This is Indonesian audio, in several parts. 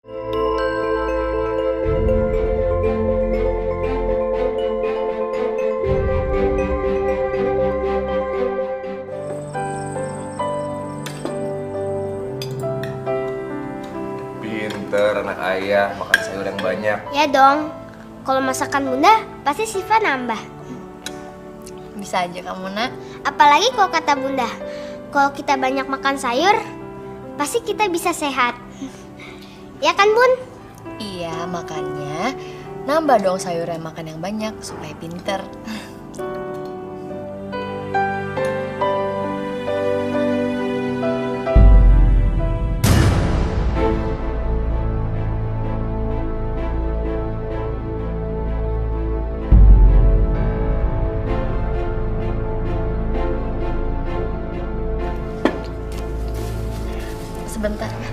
Pinter anak ayah, makan sayur yang banyak. Ya dong, kalau masakan bunda pasti Siva nambah. Bisa aja kamu, Nak. Apalagi kalau kata bunda, kalau kita banyak makan sayur, pasti kita bisa sehat. Ya kan bun? Iya, makanya nambah dong sayurnya, makan yang banyak supaya pinter. Sebentar ya.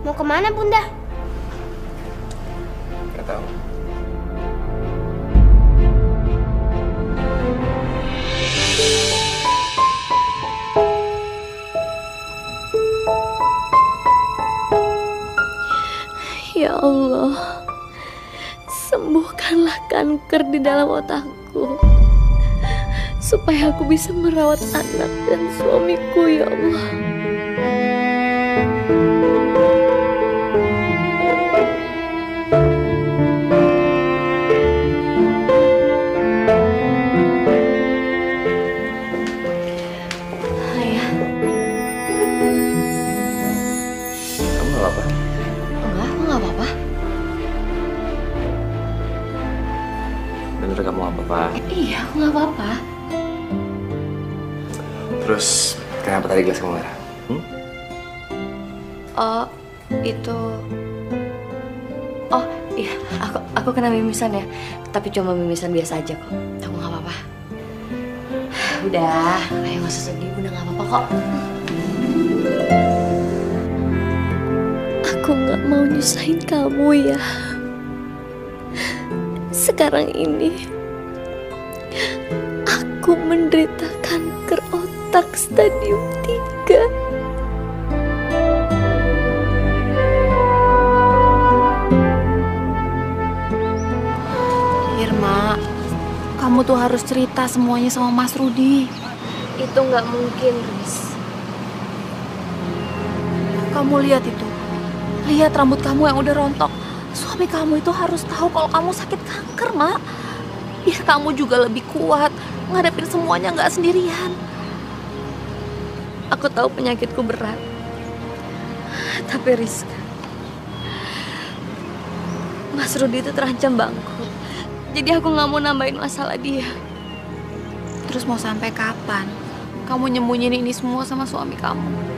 Mau kemana bunda? Gak tahu. Ya Allah, sembuhkanlah kanker di dalam otakku, supaya aku bisa merawat anak dan suamiku, ya Allah. Ayah. Kamu gak apa-apa? Enggak, aku nggak apa-apa. Bener kamu gak apa-apa? Iya, aku nggak apa-apa. Terus kenapa tadi gelas kamu merah? Oh, itu. Oh, iya, aku kena mimisan ya. Tapi cuma mimisan biasa aja kok. Aku nggak apa-apa. Udah, ayo nggak usah sedih. Udah nggak apa-apa kok. Aku gak mau nyusahin kamu ya. Sekarang ini aku menderita kanker otak stadium 3. Irma, kamu tuh harus cerita semuanya sama Mas Rudi. Itu gak mungkin, Riz. Kamu lihat itu. Lihat rambut kamu yang udah rontok. Suami kamu itu harus tahu kalau kamu sakit kanker, Mak. Biar kamu juga lebih kuat ngadepin semuanya nggak sendirian. Aku tahu penyakitku berat. Tapi Rizka, Mas Rudi itu terancam bangkrut. Jadi aku gak mau nambahin masalah dia. Terus mau sampai kapan kamu nyembunyiin ini semua sama suami kamu?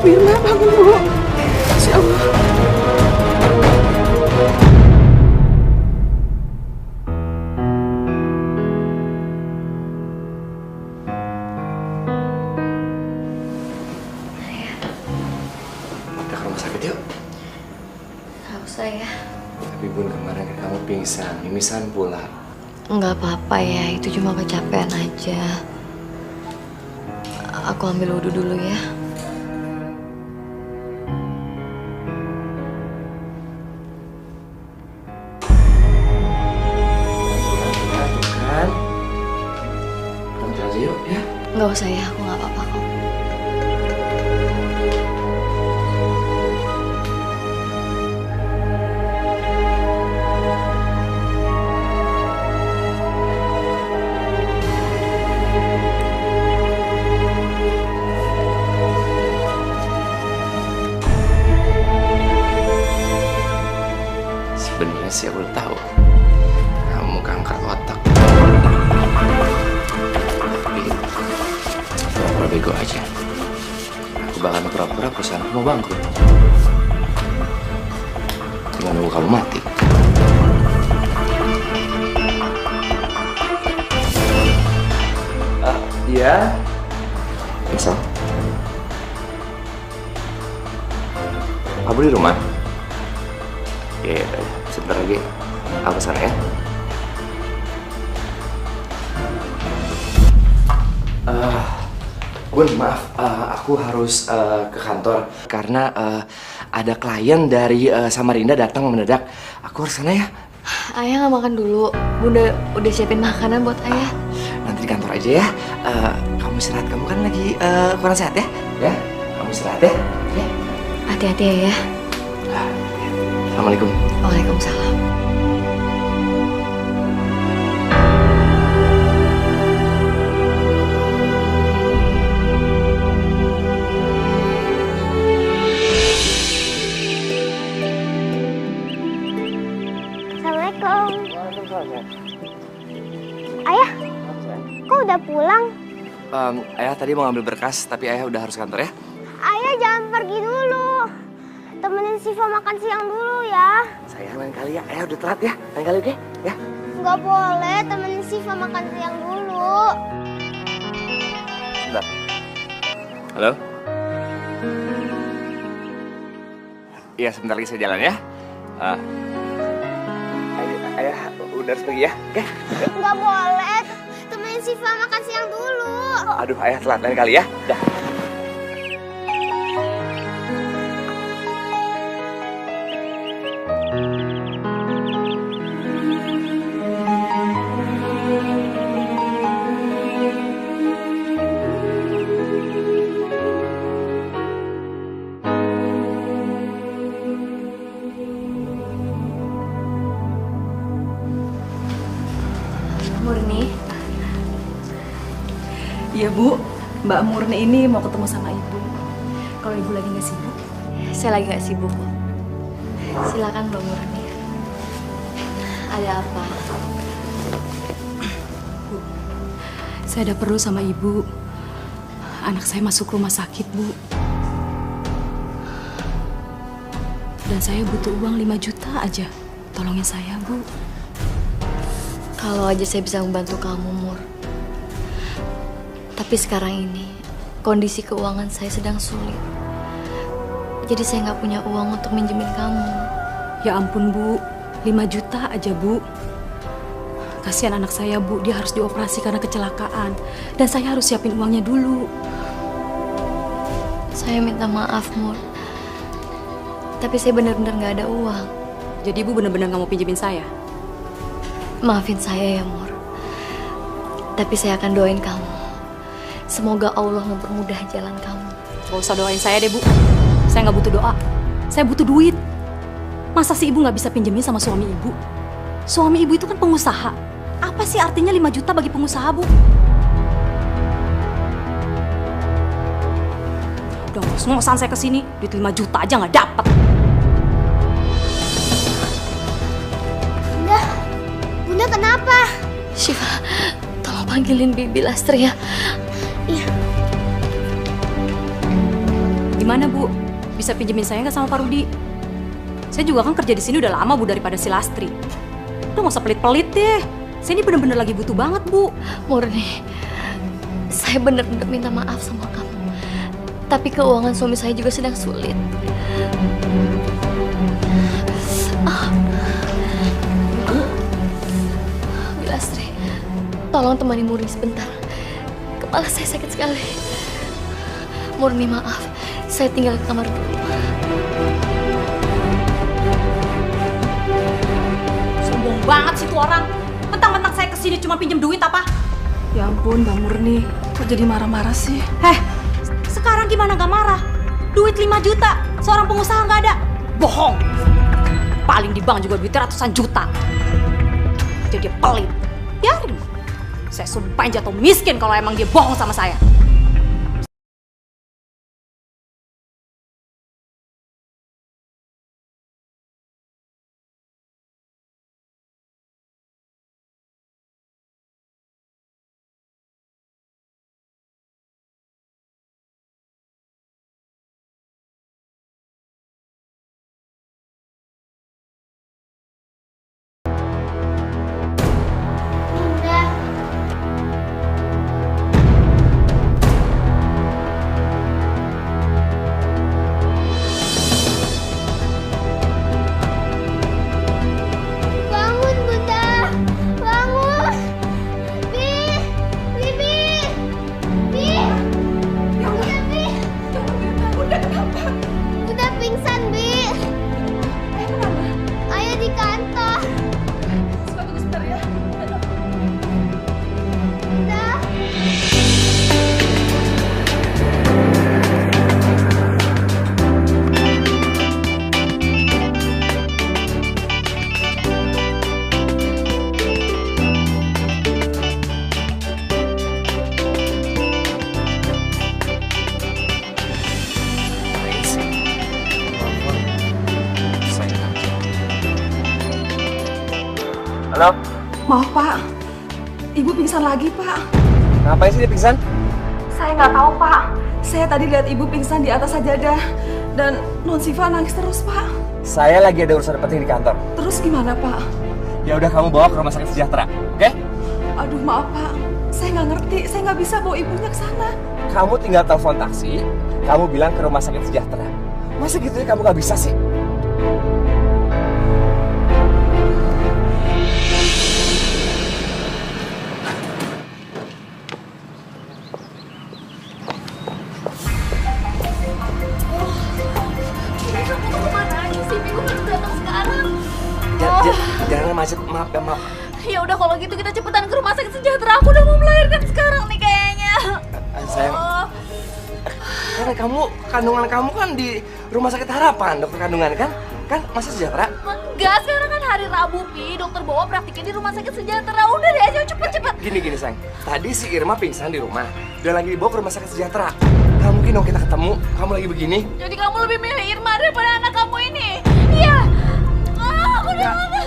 Firman, bangun Bu. Insya Allah. Kita ke rumah sakit yuk. Gak usah ya. Tapi Bun, kemarin kan kamu pingsan, mimisan pula. Nggak apa-apa ya, itu cuma kecapean aja. Aku ambil wudhu dulu ya. Kan? Kita aja yuk ya. Nggak usah ya, aku nggak apa-apa kok. bego aja. Aku bakalan pura-pura perusahaan mau bangkrut. Tinggal nunggu kamu mati. Iya. Misal. Kamu di rumah? Iya, sebentar lagi. Aku kesana ya. Gun, maaf, aku harus ke kantor karena ada klien dari Samarinda datang mendadak. Aku harus sana ya. Ayah nggak makan dulu. Bunda udah siapin makanan buat ayah. Nanti di kantor aja ya. Kamu istirahat, kamu kan lagi kurang sehat ya? Ya, kamu istirahat ya. Ya. Hati-hati ya. Ya. Assalamualaikum. Waalaikumsalam. Assalamualaikum. Ayah, kok udah pulang? Ayah tadi mau ngambil berkas, tapi ayah udah harus kantor ya. Ayah jangan pergi dulu. Temenin Siva makan siang dulu ya. Sayang, lain kali ya. Ayah udah telat ya. Lain kali oke? Ya. Nggak boleh, temenin Siva makan siang dulu. Sebentar. Halo? Iya, sebentar lagi saya jalan ya. Ayah udah harus pergi ya. Oke? Nggak boleh, temenin Siva makan siang dulu. Aduh, ayah telat. Lain kali ya. Dah. Murni. Iya Bu, Mbak Murni ini mau ketemu sama Ibu. Kalau Ibu lagi nggak sibuk. Saya lagi nggak sibuk kok. Silakan Mbak Murni. Ada apa? Bu, saya ada perlu sama Ibu. Anak saya masuk rumah sakit, Bu. Dan saya butuh uang 5 juta aja. Tolongin saya, Bu. Kalau aja saya bisa membantu kamu, Mur. Tapi sekarang ini, kondisi keuangan saya sedang sulit. Jadi saya nggak punya uang untuk minjemin kamu. Ya ampun, Bu. 5 juta aja, Bu. Kasihan anak saya, Bu. Dia harus dioperasi karena kecelakaan. Dan saya harus siapin uangnya dulu. Saya minta maaf, Mur. Tapi saya benar-benar nggak ada uang. Jadi Ibu benar-benar nggak mau pinjemin saya? Maafin saya ya, Mur. Tapi saya akan doain kamu. Semoga Allah mempermudah jalan kamu. Gak usah doain saya deh, Bu. Saya nggak butuh doa. Saya butuh duit. Masa sih Ibu nggak bisa pinjemin sama suami Ibu? Suami Ibu itu kan pengusaha. Apa sih artinya 5 juta bagi pengusaha, Bu? Udah ngos-ngosan saya kesini, duit 5 juta aja nggak dapet. Bunda kenapa? Syifa, tolong panggilin Bibi Lastri ya. Iya. Gimana, Bu? Bisa pinjemin saya nggak sama Pak Rudi? Saya juga kan kerja di sini udah lama, Bu, daripada si Lastri. Udah nggak usah pelit-pelit deh. Saya ini bener-bener lagi butuh banget, Bu. Murni, saya benar-benar minta maaf sama kamu. Tapi keuangan suami saya juga sedang sulit. Bilastri, tolong temani Murni sebentar. Kepala saya sakit sekali. Murni, maaf. Saya tinggal di kamar dulu. Sombong banget sih tuh orang. Mentang-mentang saya kesini cuma pinjem duit apa? Ya ampun, Mbak Murni. Kok jadi marah-marah sih? Sekarang gimana gak marah? Duit 5 juta, seorang pengusaha gak ada. Bohong. Paling di bank juga duitnya ratusan juta. Jadi dia pelit. Biarin. Saya sumpahin jatuh miskin kalau emang dia bohong sama saya. Non? Maaf Pak, Ibu pingsan lagi Pak. Ngapain sih dia pingsan? Saya nggak tahu Pak. Saya tadi lihat Ibu pingsan di atas sajadah dan Non Siva nangis terus Pak. Saya lagi ada urusan penting di kantor. Terus gimana Pak? Ya udah kamu bawa ke rumah sakit Sejahtera, oke? Aduh maaf Pak, saya nggak ngerti. Saya nggak bisa bawa ibunya ke sana. Kamu tinggal telepon taksi, kamu bilang ke rumah sakit Sejahtera. Masa gitu ya kamu nggak bisa sih? Jangan macet, maaf ya maaf. Ya udah kalau gitu kita cepetan ke rumah sakit Sejahtera. Aku udah mau melahirkan sekarang nih kayaknya. Sayang, karena kandungan kamu kan di rumah sakit Harapan, dokter kandungan kan? Kan masa Sejahtera? Enggak, sekarang kan hari Rabu, Pi. Dokter bawa praktiknya di rumah sakit Sejahtera. Udah deh, ayo cepet-cepet. Gini sayang, tadi si Irma pingsan di rumah, udah lagi dibawa ke rumah sakit Sejahtera. Nggak mungkin dong kita ketemu, kamu lagi begini. Jadi kamu lebih milih Irma daripada anak kamu ini? Iya. Aku udah mana?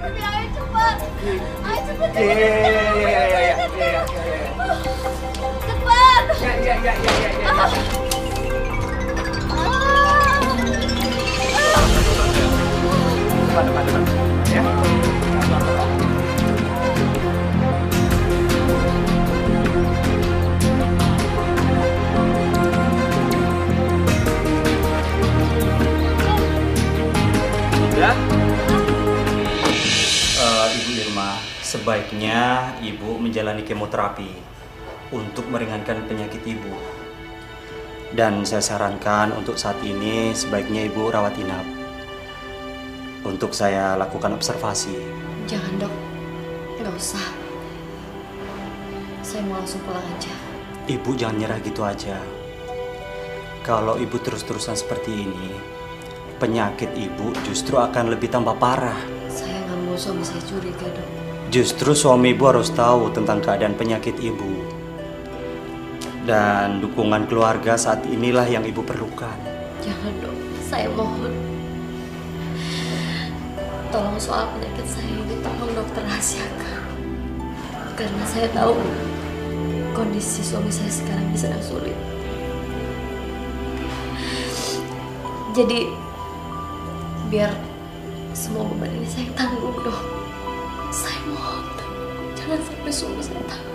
Tapi ayo cepat. Ayo cepet. Iya. Cepat. Iya. Depan. Ya. Udah? Ibu Irma, sebaiknya Ibu menjalani kemoterapi untuk meringankan penyakit Ibu. Dan saya sarankan untuk saat ini sebaiknya Ibu rawat inap. Untuk saya lakukan observasi. Jangan dok, nggak usah. Saya mau langsung pulang aja. Ibu jangan nyerah gitu aja. Kalau Ibu terus-terusan seperti ini, penyakit Ibu justru akan lebih tambah parah. Saya nggak mau suami saya curiga dok. Justru suami Ibu harus tahu tentang keadaan penyakit Ibu. Dan dukungan keluarga saat inilah yang Ibu perlukan. Jangan dok, saya mohon. Tolong soal penyakit saya ini tolong dokter rahasiakan. Karena saya tahu kondisi suami saya sekarang sedang sulit. Jadi biar semua beban ini saya tanggung dok. Saya mohon jangan sampai suami saya tahu.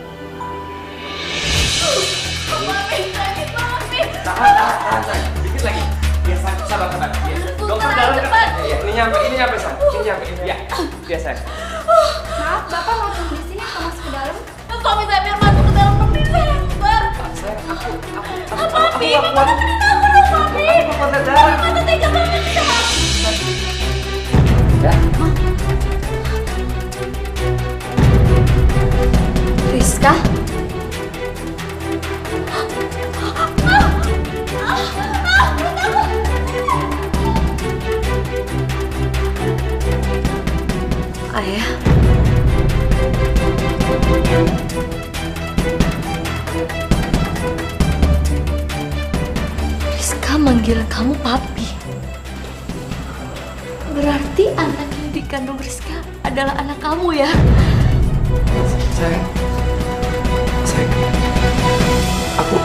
Mami, sakit Mami. Tahan, dikit lagi. Ya, sabar. Ya. Dokter dalam cepat. Ya, ini nyampe, sayang. Ini nyampe. Ya, biasa. Maaf, Bapak mau tunggu di sini atau masuk ke dalam? Suami saya biar masuk ke dalam negeri saya. Sayang, aku Mami, kuat. Mami. Aku kuat darah. Mata tega banget. Ya. Rizka? Ayah. Rizka manggil kamu papi. Berarti anak yang dikandung Rizka adalah anak kamu ya? Sayang. Aku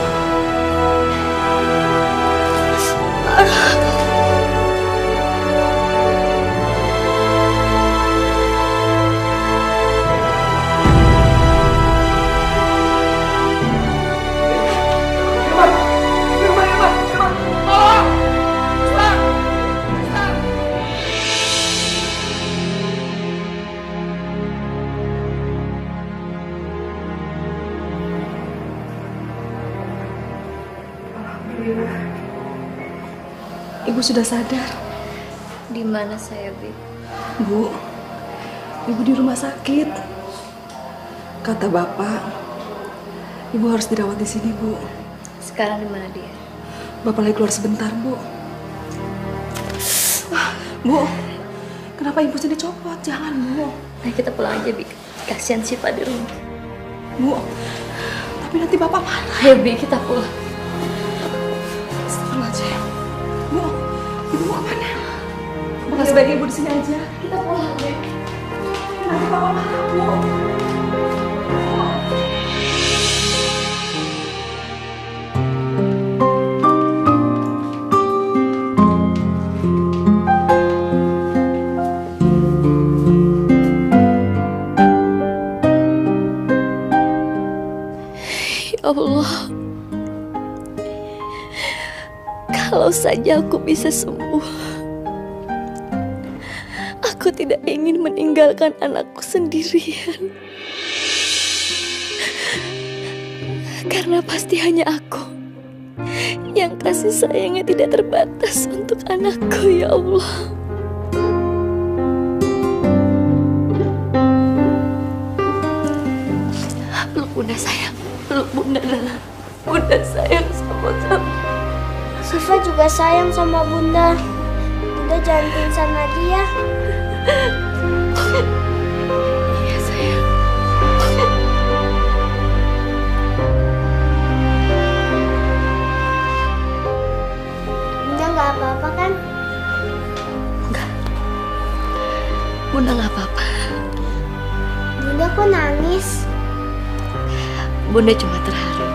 Ibu sudah sadar. Di mana saya, Bi? Bu, Ibu di rumah sakit. Kata Bapak, Ibu harus dirawat di sini, Bu. Sekarang di mana dia? Bapak lagi keluar sebentar, Bu. Bu, kenapa Ibu sini copot? Jangan, Bu. Nah, kita pulang aja, Bi. Kasihan Syifa di rumah. Bu, tapi nanti Bapak marah. Ayo, Bi, kita pulang. Astagfirullahaladzim. Bu, Ibu mau kemana? Bukan sebaiknya Ibu di sini aja. Kita pulang, Bi. nanti papa marah, Bu. Ya Allah, kalau saja aku bisa sembuh. Aku tidak ingin meninggalkan anakku sendirian. Karena pasti hanya aku yang kasih sayangnya tidak terbatas untuk anakku, ya Allah. Peluk bunda sayang, peluk bunda dalam. Bunda sayang sama kamu. Syifa juga sayang sama Bunda. Bunda jangan pingsan lagi ya. Iya sayang. Bunda nggak apa-apa kan? Enggak. Bunda nggak apa-apa. Bunda kok nangis? Bunda cuma terharu.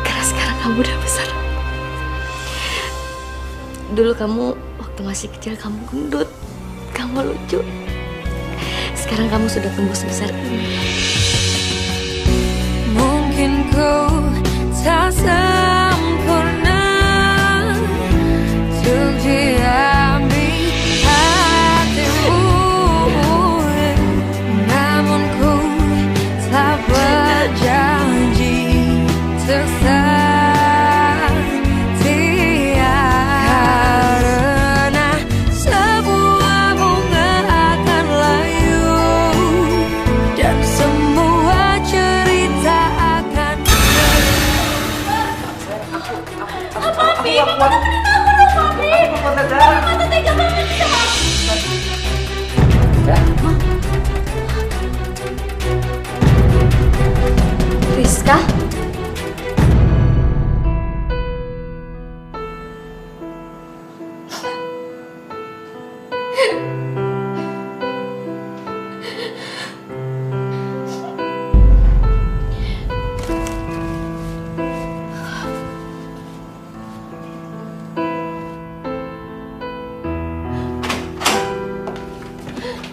Karena sekarang kamu udah besar. Dulu kamu waktu masih kecil kamu gendut, kamu lucu. Sekarang kamu sudah tumbuh sebesar ini. Mungkin kau tak sempurna untuk diambil hatimu, namun ku tak berjanji untuk setia, karena sebuah bunga akan layu dan semua cerita akan Rizka?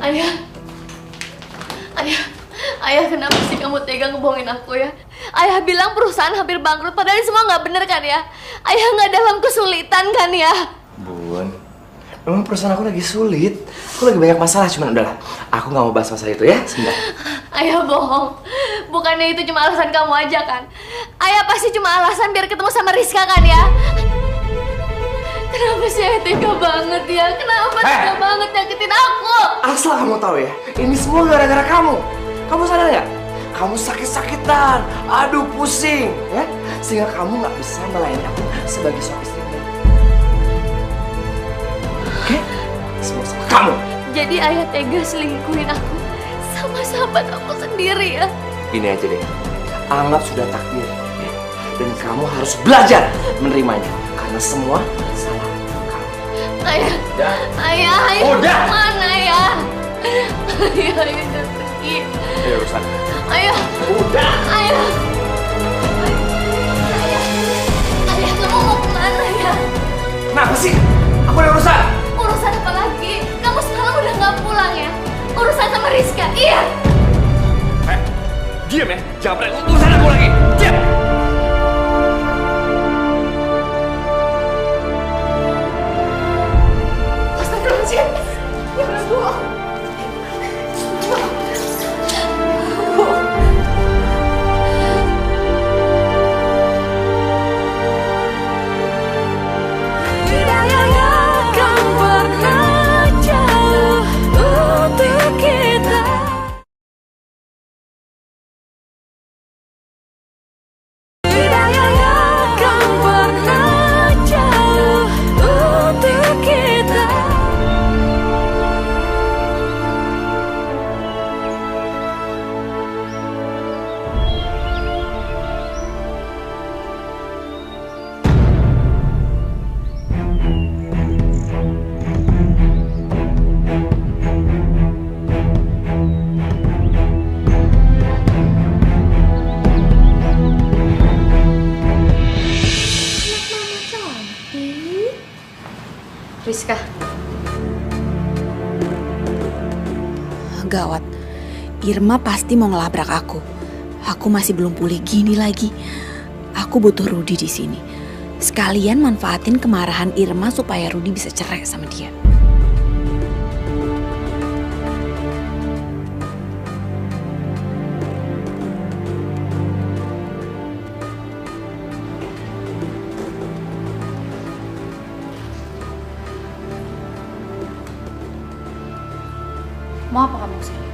Ayah, ayah kenapa sih kamu tega ngebohongin aku ya? Ayah bilang perusahaan hampir bangkrut, padahal ini semua nggak bener kan ya? Ayah nggak dalam kesulitan kan ya? Bun, memang perusahaan aku lagi sulit. Aku lagi banyak masalah, cuman udahlah. Aku nggak mau bahas masalah itu ya, sebentar. Ayah bohong, bukannya itu cuma alasan kamu aja kan? Ayah pasti cuma alasan biar ketemu sama Rizka kan ya? Kenapa sih ayah tega banget ya? Kenapa tega banget nyakitin aku? Asal kamu tahu ya, ini semua gara-gara kamu. Kamu sadar nggak? Kamu sakit-sakitan, aduh pusing, ya? Sehingga kamu nggak bisa melayani aku sebagai suami istri yang baik. Oke? Semua salah kamu. Jadi ayah tega selingkuhin aku sama sahabat aku sendiri ya? Ini aja deh, anggap sudah takdir, ya? Dan kamu harus belajar menerimanya, karena semua salah kamu. Ayah, Udah. ayah Udah. mana ya? Ayah jangan pergi. Ayo urusan. Ayah, Udah. ayah, ayah kamu mau kemana ya? Kenapa sih? Aku ada urusan. Urusan apa lagi? Kamu sekarang udah nggak pulang ya? Urusan sama Rizka, iya? Diam ya, jangan pernah urusan aku lagi. Diam. Rizka. Gawat. Irma pasti mau ngelabrak aku. Aku masih belum pulih gini lagi. Aku butuh Rudi di sini. Sekalian manfaatin kemarahan Irma supaya Rudi bisa cerai sama dia. Mau apa kamu kesini?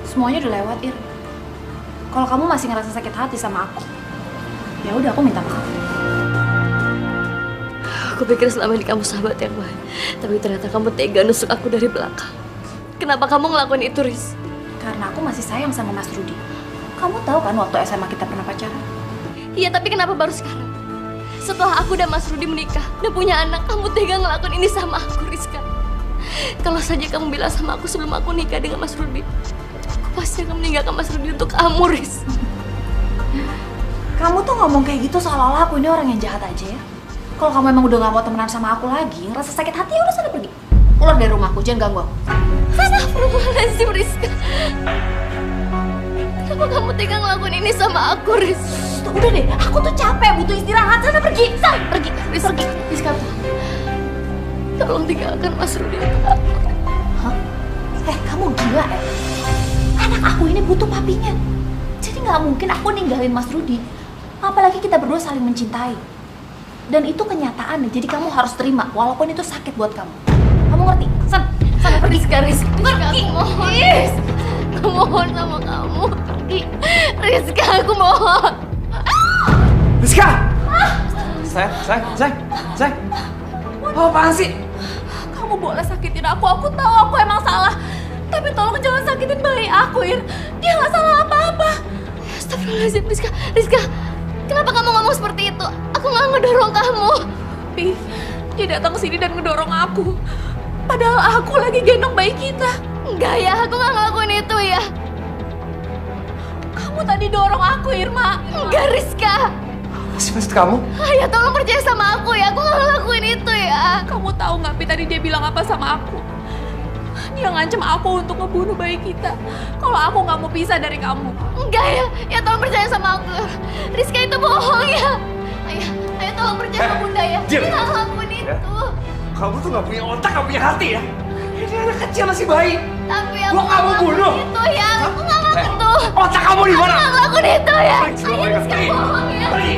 Semuanya udah lewat, Ir. Kalau kamu masih ngerasa sakit hati sama aku, ya udah aku minta maaf. Aku pikir selama ini kamu sahabat yang baik, tapi ternyata kamu tega nusuk aku dari belakang. Kenapa kamu ngelakuin itu, Riz? Karena aku masih sayang sama Mas Rudi. Kamu tahu kan waktu SMA kita pernah pacaran? Iya, tapi kenapa baru sekarang? Setelah aku dan Mas Rudi menikah dan punya anak, kamu tega ngelakuin ini sama aku, Rizka. Kalau saja kamu bilang sama aku sebelum aku nikah dengan Mas Rudi, aku pasti akan meninggalkan Mas Rudi untuk kamu, Riz. Kamu tuh ngomong kayak gitu seolah-olah aku ini orang yang jahat aja ya. Kalau kamu emang udah gak mau temenan sama aku lagi, ngerasa sakit hati, ya udah sana pergi. Keluar dari rumahku, jangan ganggu aku. Astagfirullahaladzim, Rizka. Kenapa kamu tega ngelakuin ini sama aku, Riz? Udah deh, aku tuh capek, butuh istirahat. Sana pergi, sana pergi, Riz, pergi. Rizka, tolong tinggalkan Mas Rudi untuk aku. Hah? Kamu gila ya? Anak aku ini butuh papinya. Jadi gak mungkin aku ninggalin Mas Rudi. Apalagi kita berdua saling mencintai. Dan itu kenyataan, jadi kamu harus terima walaupun itu sakit buat kamu. Kamu ngerti? Sana pergi. Rizka, aku mohon. Aku mohon sama kamu. Rizka, aku mohon. Rizka! Sayang. Oh, apaan sih? Kamu boleh sakitin aku tahu aku emang salah. Tapi tolong jangan sakitin bayi aku, Ir. Dia gak salah apa-apa. Astagfirullahaladzim, Rizka. Kenapa kamu ngomong seperti itu? Aku gak ngedorong kamu. Pi, dia datang ke sini dan ngedorong aku. Padahal aku lagi gendong bayi kita. Enggak ya, aku gak ngelakuin itu ya. Kamu tadi dorong aku, Irma. Enggak, Rizka. Apa sih maksud kamu? Ayah, tolong percaya sama aku ya. Aku gak ngelakuin itu ya. Kamu tahu nggak, Pi, tadi dia bilang apa sama aku? Dia ngancem aku untuk ngebunuh bayi kita. Kalau aku nggak mau pisah dari kamu. Enggak ya. Ya tolong percaya sama aku. Rizka itu bohong ya. Ayah tolong percaya sama Bunda ya. Dia gak ngelakuin itu. Kamu tuh gak punya otak, gak punya hati ya? Ini anak kecil masih bayi. Tapi Gua aku kamu bunuh. itu ya. Aku gak ngelakuin itu. Otak kamu di mana? Aku gak ngelakuin itu ya. Pergi, Ayah, Rizka pergi. bohong ya. Pergi.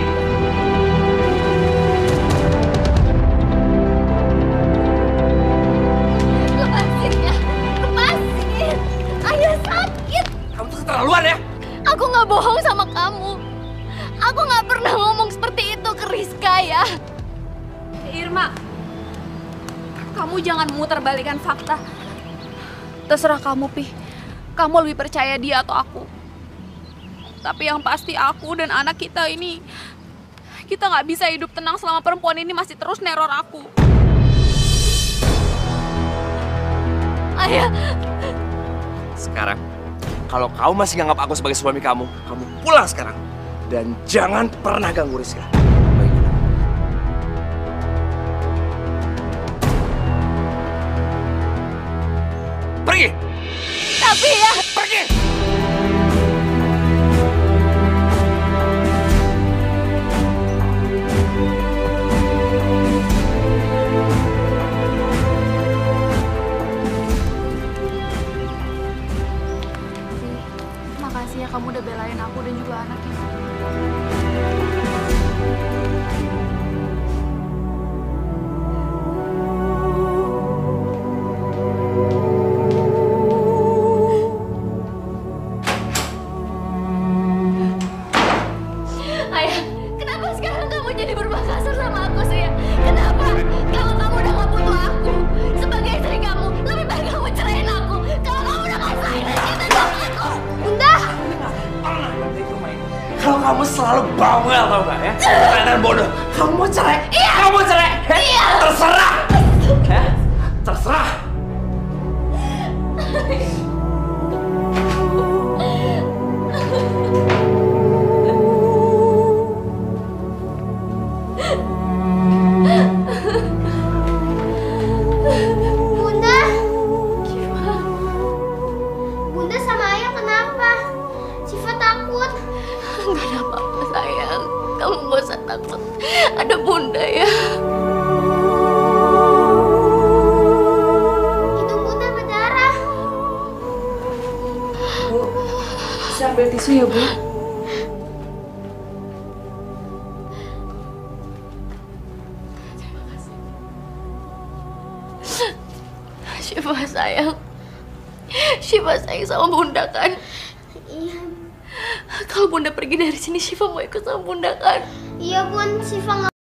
Lepasin ya. Lepasin. Ayah sakit. Kamu tuh keterlaluan ya? Aku gak bohong sama kamu. Aku gak pernah ngomong seperti itu ke Rizka ya. Irma, kamu jangan memutarbalikkan fakta. Terserah kamu, Pi. Kamu lebih percaya dia atau aku. Tapi yang pasti aku dan anak kita ini, kita nggak bisa hidup tenang selama perempuan ini masih terus neror aku. Ayah. Sekarang, kalau kamu masih nganggap aku sebagai suami kamu pulang sekarang. Dan jangan pernah ganggu Rizka. Baiklah. Pergi! Tapi ya. Pergi! Makasih ya kamu udah belain aku dan juga anaknya. Ayah, kenapa sekarang kamu jadi berubah kasar sama aku sih ya? Kenapa? Kalau kamu udah gak butuh aku sebagai istri kamu, lebih baik kamu ceraiin aku. Kalau kamu udah gak sayang dan cinta sama aku. Bunda! Kalau kamu selalu bawel tau gak ya? Dan bodoh. Kamu mau cerai? Iya. Kamu mau cerai? Iya. Terserah. Ya? Terserah. Ada apa-apa sayang. Kamu gak usah takut. Ada bunda ya. Itu bunda berdarah. Bu, saya ambil tisu ya, Bu. Syifa sayang. Syifa sayang sama bunda kan? Iya. Kalau bunda pergi dari sini, Syifa mau ikut sama bunda kan? Iya bun, Syifa nggak.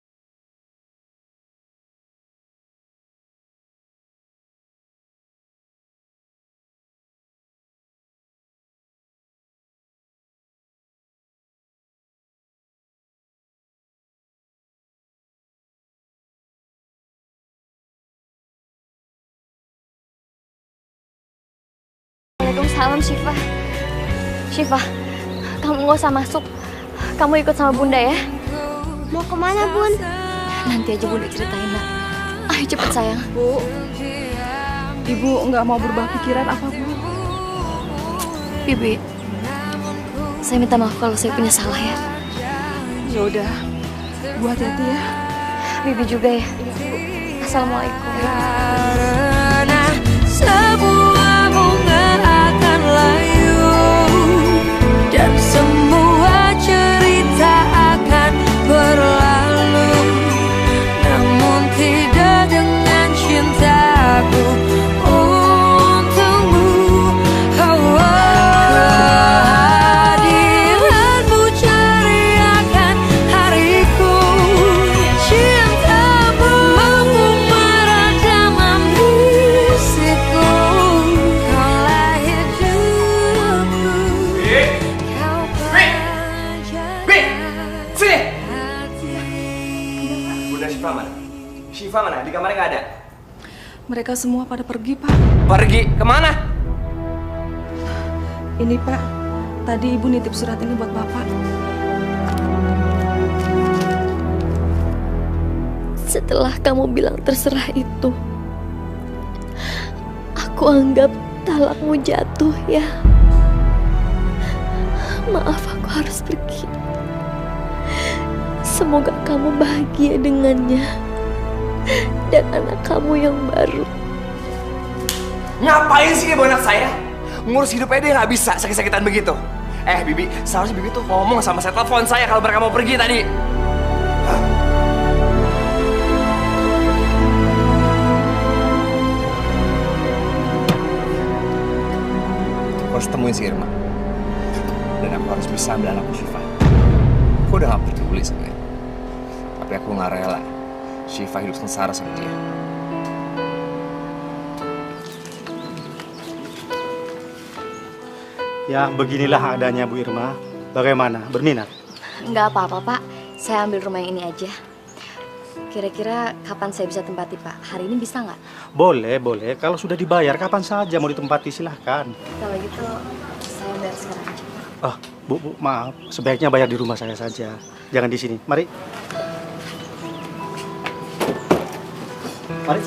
Waalaikumsalam Syifa. Syifa, kamu nggak usah masuk. Kamu ikut sama bunda ya. Mau kemana bun? Nanti aja bunda ceritain nak. Ayo cepet sayang. Bu, Ibu nggak mau berubah pikiran apa, Bu? Bibi, saya minta maaf kalau saya punya salah ya. Ya udah, Bu hati-hati ya. Bibi juga ya. Assalamualaikum. Karena sebuah bunga akan layu dan semua cerita akan berlalu, namun tidak dengan cintaku untukmu. Kehadiranmu ceriakan hariku, cintamu mampu meredam ambisiku. Kaulah hidupku, kau Bi, sini. hati. Bunda Syifa mana? Syifa mana? Di kamarnya nggak ada. Mereka semua pada pergi, Pak. Pergi kemana? Ini, Pak. Tadi Ibu nitip surat ini buat Bapak. Setelah kamu bilang terserah itu, aku anggap talakmu jatuh ya. Maaf, aku harus pergi. Semoga kamu bahagia dengannya dan anak kamu yang baru. Ngapain sih ibu anak saya? Ngurus hidupnya dia nggak bisa sakit-sakitan begitu. Bibi, seharusnya Bibi tuh ngomong sama saya, telepon saya kalau mereka mau pergi tadi. Aku harus temuin si Irma. Dan aku harus bisa ambil anakku Syifa. Aku udah gak peduli sebenarnya. Tapi aku gak rela Syifa hidup sengsara sama dia. Ya, beginilah adanya Bu Irma. Bagaimana? Berminat? Nggak apa-apa Pak, saya ambil rumah yang ini aja. Kira-kira kapan saya bisa tempati Pak? Hari ini bisa nggak? Boleh, boleh. Kalau sudah dibayar, kapan saja mau ditempati silahkan. Kalau gitu saya bayar sekarang aja Pak. Oh, Bu, maaf. Sebaiknya bayar di rumah saya saja. Jangan di sini. Mari. Mari.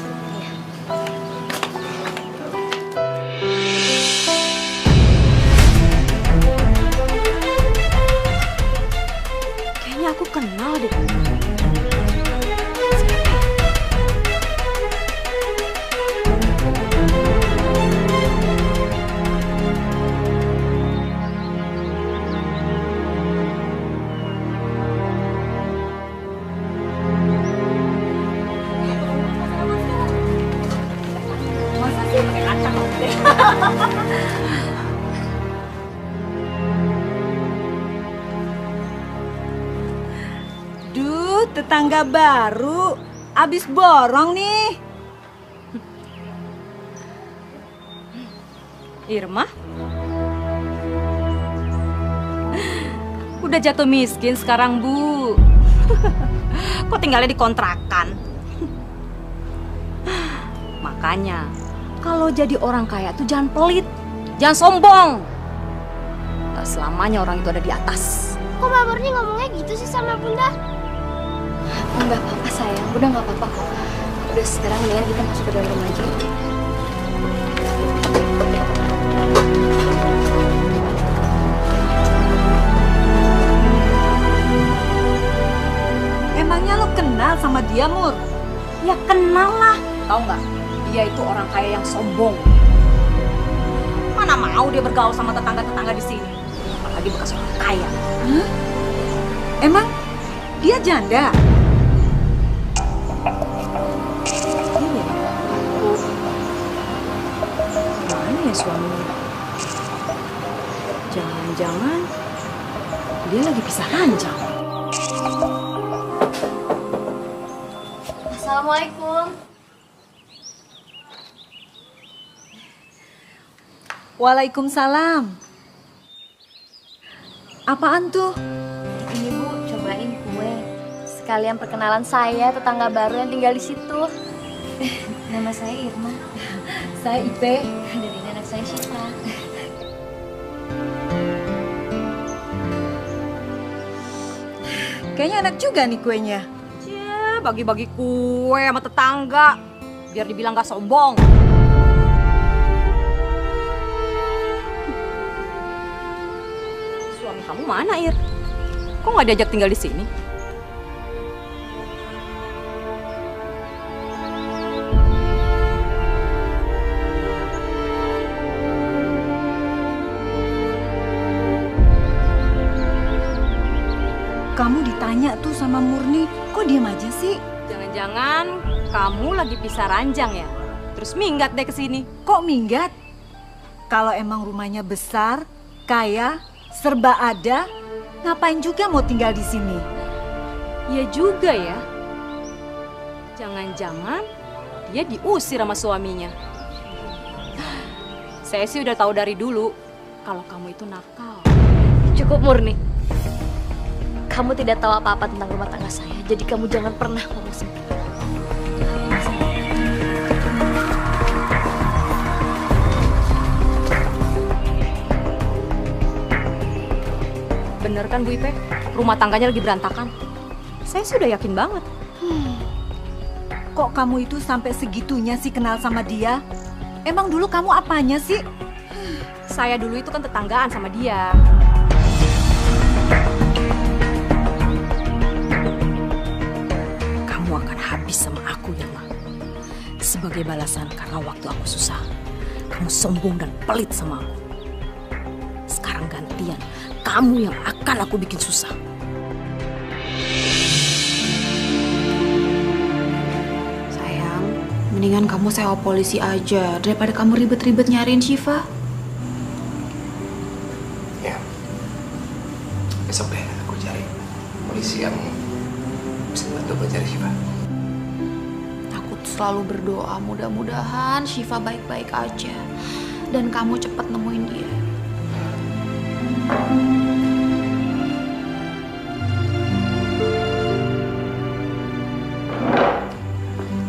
Kayaknya aku kenal deh. Duh, tetangga baru. Abis borong nih. Irma? Udah jatuh miskin sekarang, Bu. Kok tinggalnya di kontrakan? Makanya, kalau jadi orang kaya tuh jangan pelit, jangan sombong. Gak selamanya orang itu ada di atas. Kok Mbak Murni ngomongnya gitu sih sama Bunda? Nggak apa-apa sayang, udah nggak apa-apa kok. Udah sekarang mendingan kita masuk ke dalam rumah aja. sama dia, Mur? Ya kenal lah. Tahu nggak? Dia itu orang kaya yang sombong. Mana mau dia bergaul sama tetangga-tetangga di sini? Apalagi bekas orang kaya. Hah? Emang dia janda? Mana ya suaminya? Jangan-jangan dia lagi pisah ranjang. Assalamualaikum. Waalaikumsalam. Apaan tuh? Ini Bu, cobain kue. Sekalian perkenalan saya, tetangga baru yang tinggal di situ. Nama saya Irma. Saya Ipe. Dan ini anak saya Syifa. Kayaknya enak juga nih kuenya. Ya, bagi-bagi kue sama tetangga. Biar dibilang gak sombong. Suami kamu mana, Ir? Kok gak diajak tinggal di sini? Kamu ditanya tuh sama Murni, kok diam aja sih? Jangan-jangan kamu lagi pisah ranjang ya? Terus minggat deh ke sini. Kok minggat? Kalau emang rumahnya besar, kaya, serba ada, ngapain juga mau tinggal di sini? Ya juga ya. Jangan-jangan dia diusir sama suaminya. Saya sih udah tahu dari dulu kalau kamu itu nakal. Cukup Murni. Kamu tidak tahu apa-apa tentang rumah tangga saya, jadi kamu jangan pernah ngomong seperti itu. Bener kan Bu Ipe? Rumah tangganya lagi berantakan. Saya sudah yakin banget. Kok kamu itu sampai segitunya sih kenal sama dia? Emang dulu kamu apanya sih? Saya dulu itu kan tetanggaan sama dia. Kamu akan habis sama aku ya, Ma. Sebagai balasan karena waktu aku susah, kamu sombong dan pelit sama aku. Sekarang gantian, kamu yang akan aku bikin susah. Sayang, mendingan kamu sewa polisi aja daripada kamu ribet-ribet nyariin Syifa. Ya, besok deh aku cari polisi yang bisa bantu buat cari Syifa. Aku tuh selalu berdoa mudah-mudahan Syifa baik-baik aja dan kamu cepat nemuin dia.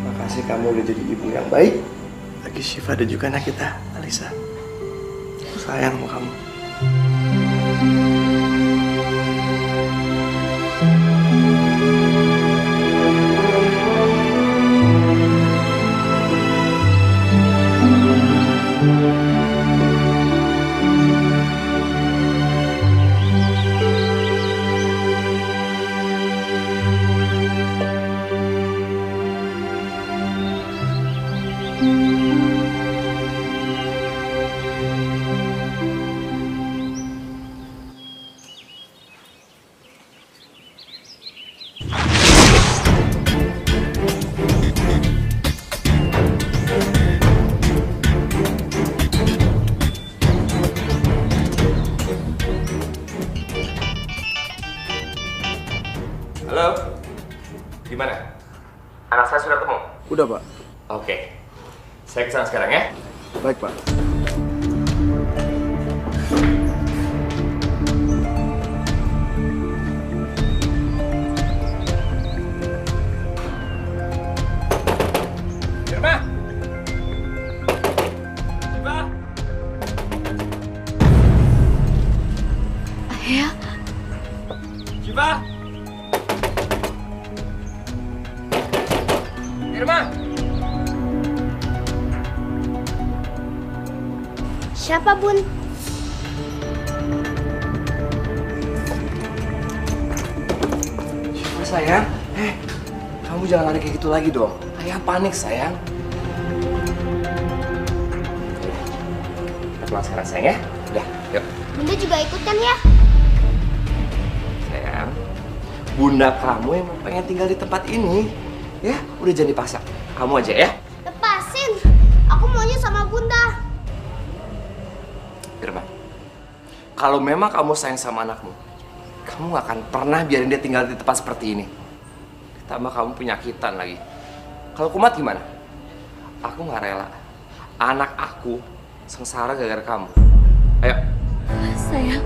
Makasih kamu udah jadi ibu yang baik bagi Syifa dan juga anak kita, Alisa. Aku sayang sama kamu. Halo, gimana? Anak saya sudah ketemu? Udah, Pak. Oke, saya kesana sekarang ya. Baik, Pak. Irma! Irma! Ya, Syifa! Irma! Siapa, Bun? Syifa sayang, Kamu jangan lari kayak gitu lagi dong. Ayah panik, sayang. Kita pulang sekarang, sayang ya. Udah, yuk. Bunda juga ikut kan ya? Sayang, bunda kamu yang pengen tinggal di tempat ini. Ya, udah jangan dipaksa. Kamu aja ya. Lepasin. Aku maunya sama Bunda. Irma, kalau memang kamu sayang sama anakmu, kamu gak akan pernah biarin dia tinggal di tempat seperti ini. Ditambah kamu penyakitan lagi. Kalau kumat gimana? Aku gak rela anak aku sengsara gara-gara kamu. Ayo. Sayang,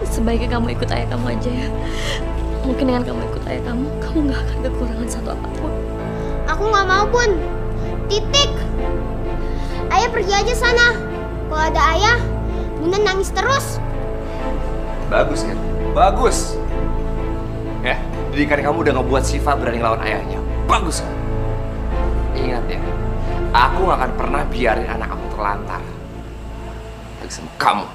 sebaiknya kamu ikut ayah kamu aja ya. Mungkin dengan kamu ikut ayah kamu gak akan kekurangan satu apapun. Aku nggak mau, Bun. Titik. Ayah pergi aja sana. Kalau ada ayah, Bunda nangis terus. Bagus kan? Bagus. Ya, didikan kamu udah ngebuat Syifa berani ngelawan ayahnya. Bagus kan? Ingat ya, aku gak akan pernah biarin anak aku terlantar. Lagi sama kamu.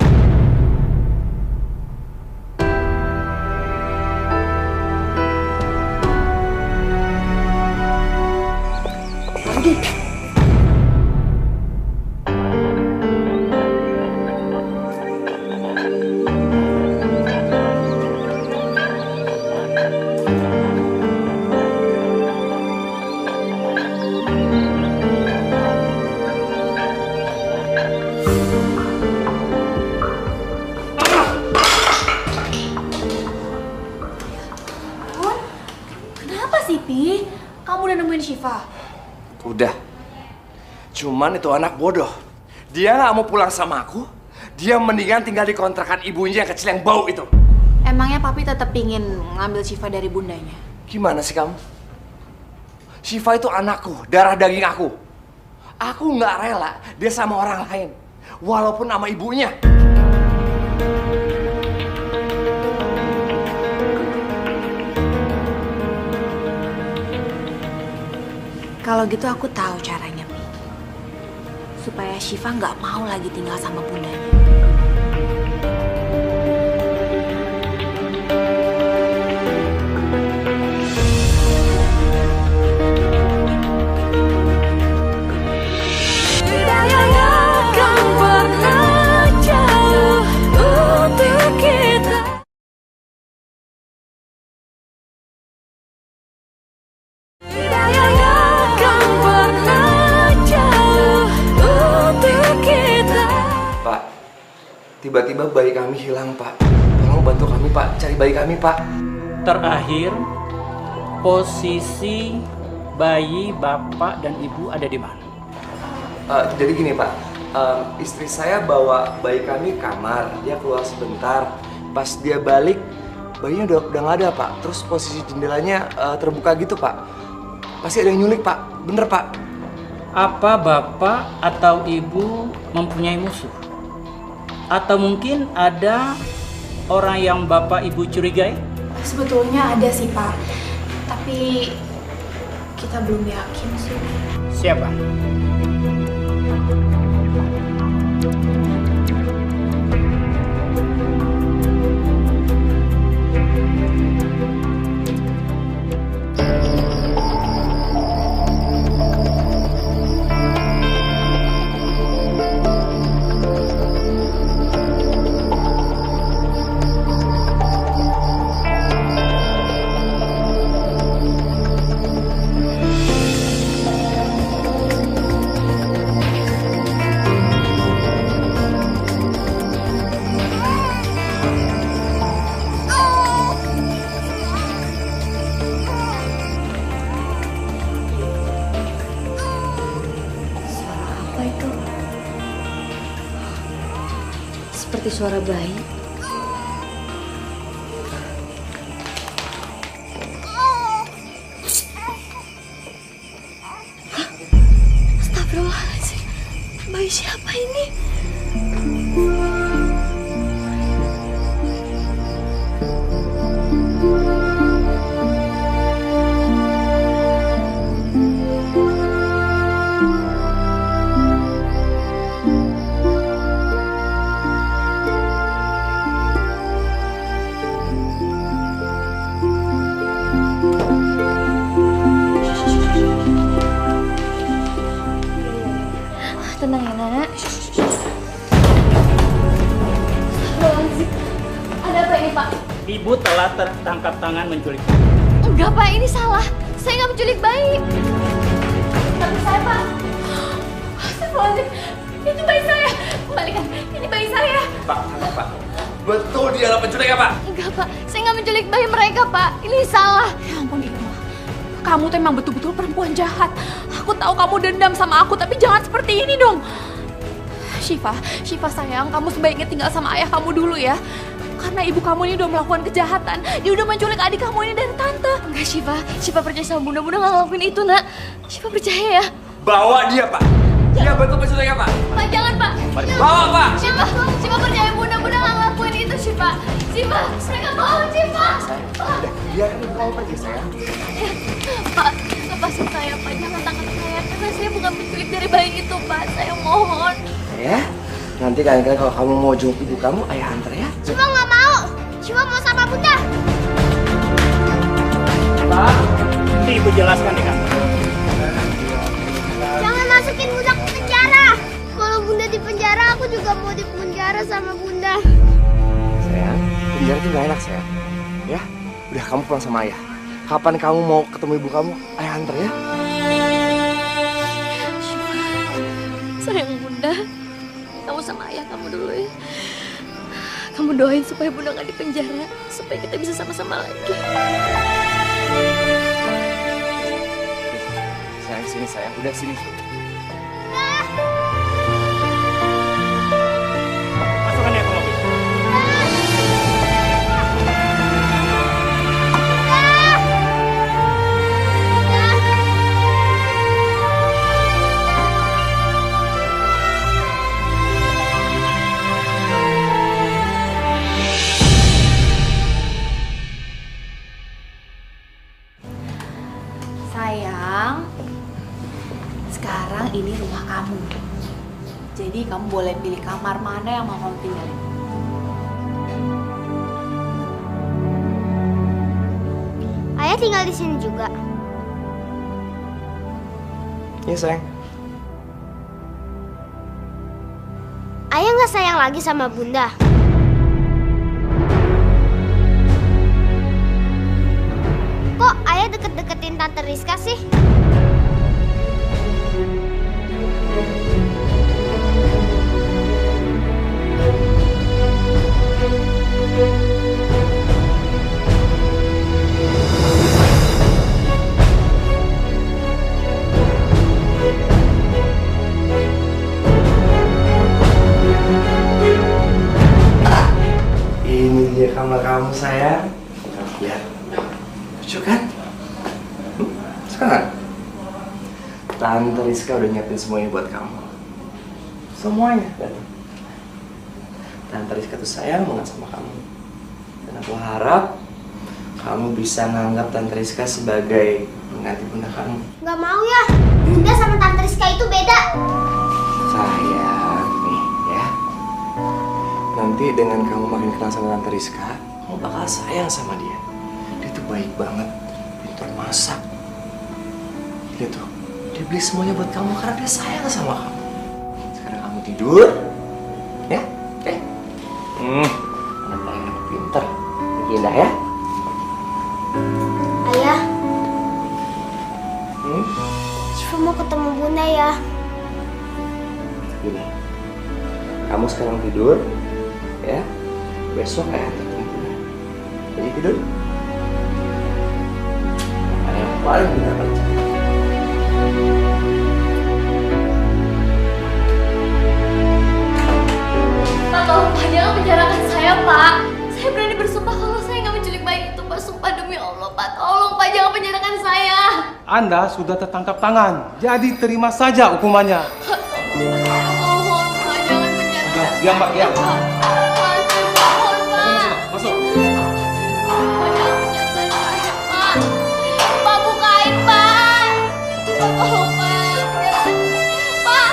Kenapa sih, Pi? Kamu udah nemuin Syifa? Udah. Cuman itu anak bodoh. Dia gak mau pulang sama aku. Dia mendingan tinggal di kontrakan ibunya yang kecil yang bau itu. Emangnya Papi tetap pingin ngambil Syifa dari bundanya? Gimana sih kamu? Syifa itu anakku, darah daging aku. Aku gak rela dia sama orang lain. Walaupun sama ibunya. Kalau gitu aku tahu caranya, Pi. Supaya Syifa nggak mau lagi tinggal sama bundanya. Tiba-tiba bayi kami hilang, Pak. Tolong bantu kami, Pak. Cari bayi kami, Pak. Terakhir, posisi bayi bapak dan ibu ada di mana? Jadi gini, Pak. Istri saya bawa bayi kami kamar. Dia keluar sebentar. Pas dia balik, bayinya udah nggak ada, Pak. Terus posisi jendelanya terbuka gitu, Pak. Pasti ada yang nyulik, Pak. Bener, Pak. Apa bapak atau ibu mempunyai musuh? Atau mungkin ada orang yang bapak ibu curigai? Sebetulnya ada sih, Pak. Tapi kita belum yakin sih. Siapa? Seperti suara bayi. Hah? Astagfirullahaladzim. Bayi siapa ini? tenang ya, Nak. Ada apa ini, Pak? Ibu telah tertangkap tangan menculik. Enggak, Pak, ini salah. Saya nggak menculik bayi. Tapi saya, Pak. Astagfirullahaladzim. Itu bayi saya. Kembalikan. Ini bayi saya. Pak, Pak. Betul dia adalah penculik ya, Pak? Enggak, Pak. Saya nggak menculik bayi mereka, Pak. Ini salah. Ya ampun Irma, kamu tuh emang betul-betul perempuan jahat. Aku tahu kamu dendam sama aku, tapi jangan seperti ini dong. Syifa sayang, kamu sebaiknya tinggal sama ayah kamu dulu ya. Karena ibu kamu ini udah melakukan kejahatan. Dia udah menculik adik kamu ini dari tante. Enggak, Syifa percaya sama Bunda. Bunda nggak ngelakuin itu, Nak. Syifa percaya ya. Bawa dia, Pak. Dia betul penculik ya, Pak? Pak, jangan, Pak. Bawa, Pak. Syifa percaya Bunda. Bunda nggak ngelakuin itu, Syifa. Mereka bohong, Syifa. Udah, biarkan ibu kamu pergi, sayang. Pak, lepasin saya, Pak. Jangan tangkap saya. Karena saya bukan penculik dari bayi itu, Pak. Saya mohon. Ya, nanti kalian kalau kamu mau jemput ibu kamu, ayah antar ya. Syifa nggak mau. Syifa mau sama Bunda. Pak, nanti ibu jelaskan di kantor. Jangan masukin Bunda ke penjara. Kalau Bunda di penjara, aku juga mau di penjara sama Bunda. Sayang, penjara itu gak enak, sayang. Ya, udah kamu pulang sama ayah. Kapan kamu mau ketemu ibu kamu, ayah antar ya. Sayang Bunda, kamu sama ayah kamu dulu ya. Kamu doain supaya Bunda nggak di penjara, supaya kita bisa sama-sama lagi. Sayang, sini sayang. Udah sini. Masukkan dia ke mobil. Sayang, sekarang ini rumah kamu. Jadi kamu boleh pilih kamar mana yang mau kamu tinggalin. Ayah tinggal di sini juga. Iya, sayang. Ayah nggak sayang lagi sama Bunda. Kok ayah deket-deketin Tante Rizka sih? Ini dia kamar kamu, sayang. Lihat. Lucu kan? Sekarang Tante Rizka udah nyiapin semuanya buat kamu. Semuanya. Tante Rizka tuh sayang banget sama kamu. Dan aku harap kamu bisa nganggap Tante Rizka sebagai pengganti bunda kamu. Nggak mau ya. Bunda sama Tante Rizka itu beda. Sayang, nih ya. Nanti dengan kamu makin kenal sama Tante Rizka, kamu bakal sayang sama dia. Dia tuh baik banget, pintar masak. Lihat tuh, dia beli semuanya buat kamu karena dia sayang sama kamu. Sekarang kamu tidur, ya? Oke? Anak yang pintar, indah ya? Ayah, Syifa mau ketemu Bunda ya. Gini, kamu sekarang tidur, ya? Besok ayah ketemu Bunda. Jadi tidur. Ayah yang paling pintar kerja. Pak, tolong Pak, jangan penjarakan saya, Pak. Saya berani bersumpah kalau saya nggak menculik bayi itu, Pak. Sumpah demi Allah, Pak. Tolong, Pak, jangan penjarakan saya. Anda sudah tertangkap tangan, jadi terima saja hukumannya. Mohon, Pak, jangan penjarakan Ya, Mbak, ya. Pak, saya mohon, Pak. Masuk. Pak, jangan penjarakan saya, Pak. Pak, bukain, Pak. Pak, tolong, Pak. Pak.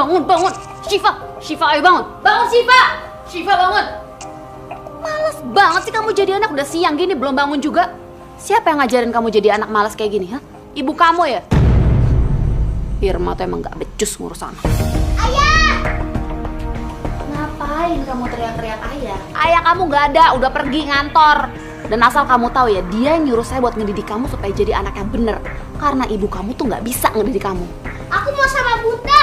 bangun. Syifa, ayo bangun. Bangun, Syifa. Syifa, bangun. Males banget sih kamu jadi anak, udah siang gini belum bangun juga. Siapa yang ngajarin kamu jadi anak malas kayak gini, ha? Ibu kamu ya? Irma tuh emang gak becus ngurus anak. Ayah! Ngapain kamu teriak-teriak ayah? Ayah kamu gak ada, udah pergi ngantor. Dan asal kamu tahu ya, dia yang nyuruh saya buat ngedidik kamu supaya jadi anak yang bener. Karena ibu kamu tuh gak bisa ngedidik kamu. Aku mau sama Bunda.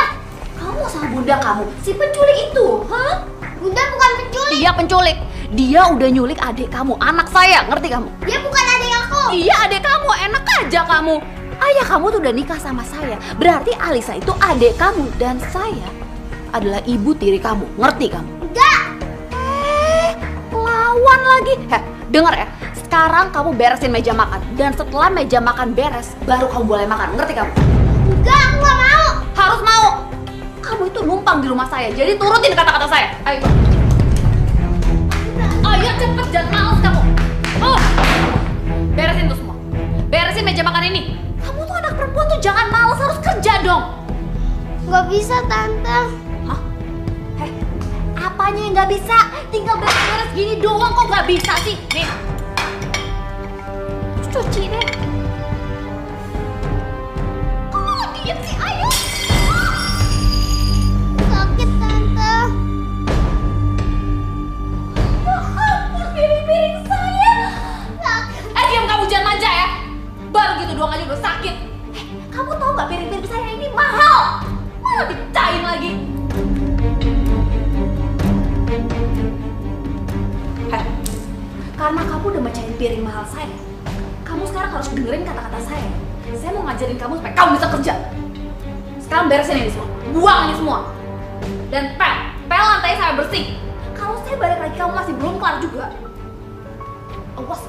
Kamu mau sama bunda kamu? Si penculik itu, ha? Bunda bukan penculik. Dia penculik. Dia udah nyulik adik kamu, anak saya, ngerti kamu? Dia bukan adik aku. Iya adik kamu, enak aja kamu. Ayah kamu tuh udah nikah sama saya. Berarti Alisa itu adik kamu dan saya adalah ibu tiri kamu, ngerti kamu? Enggak. Lawan lagi. Dengar ya. Sekarang kamu beresin meja makan dan setelah meja makan beres, baru kamu boleh makan, ngerti kamu? Enggak, aku gak mau. Harus mau. Kamu itu numpang di rumah saya, jadi turutin kata-kata saya. Ayo. Ayo cepet, jangan males kamu. Oh, beresin tuh semua. Beresin meja makan ini. Kamu tuh anak perempuan tuh jangan males, harus kerja dong. Gak bisa, Tante. Hah? Apanya yang gak bisa? Tinggal beres-beres gini doang kok gak bisa sih? Nih. Cuci deh. Oh, diem sih, ayo. Sakit, Tante. Ya ampun, piring-piring saya. Diam kamu, jangan manja ya. Baru gitu doang aja udah sakit. Kamu tahu gak piring-piring saya ini mahal? Malah dipecahin lagi. Karena kamu udah mecahin piring mahal saya, kamu sekarang harus dengerin kata-kata saya. Saya mau ngajarin kamu supaya kamu bisa kerja. Sekarang beresin ini semua, buang ini semua. Dan pel lantai saya bersih. Kalau saya balik lagi kamu masih belum kelar juga. Awas.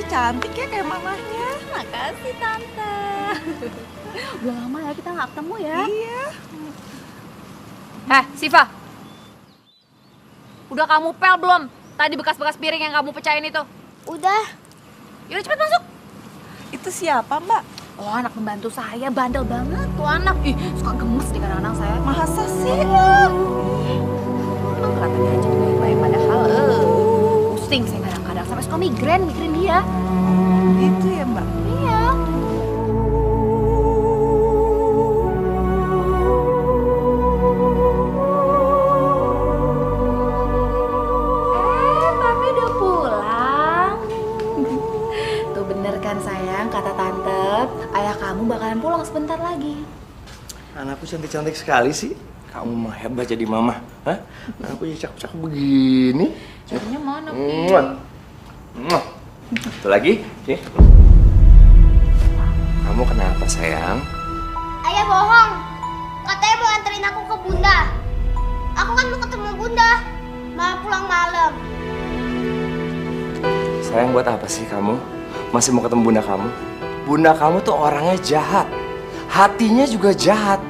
Cantik ya kayak mamahnya. Makasih Tante. Udah lama ya kita nggak ketemu ya. Iya. Syifa. Udah kamu pel belum? Tadi bekas-bekas piring yang kamu pecahin itu. Udah. Yaudah cepet masuk. Itu siapa, Mbak? Oh, anak pembantu saya, bandel banget tuh anak. Ih, suka gemes di kadang-kadang saya. Masa sih? Emang kelihatannya aja tuh baik-baik padahal pusing saya kadang-kadang sampai suka migrain mikirin dia. Gitu ya, Mbak? Iya. Papi udah pulang. Tuh bener kan sayang, kata Tante, ayah kamu bakalan pulang sebentar lagi. Anakku cantik-cantik sekali sih. Kamu mah hebat jadi mama. Hah? Anakku cakep-cakep begini. Jadinya mana, Satu lagi, nih. Kamu kenapa sayang? Ayah bohong. Katanya mau anterin aku ke Bunda. Aku kan mau ketemu Bunda. Malah pulang malam. Sayang, buat apa sih kamu masih mau ketemu bunda kamu? Bunda kamu tuh orangnya jahat. Hatinya juga jahat.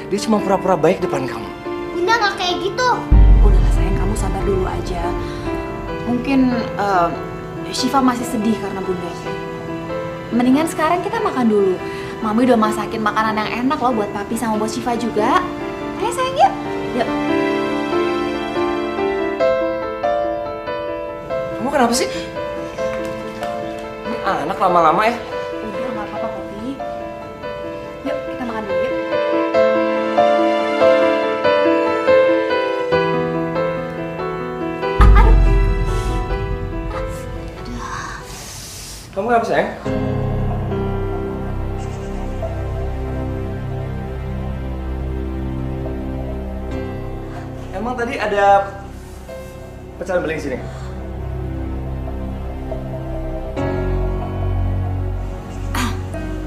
Dia cuma pura-pura baik depan kamu. Bunda nggak kayak gitu. Udahlah sayang, kamu sabar dulu aja. Mungkin Syifa masih sedih karena bundanya. Mendingan sekarang kita makan dulu. Mami udah masakin makanan yang enak loh buat papi sama buat Syifa juga. Ayo sayang, yuk. Yuk. Kamu kenapa sih? Ini anak lama-lama ya. Udah nggak apa-apa papi. Yuk kita makan dulu yuk. kenapa sayang? Emang tadi ada pecahan beling sini?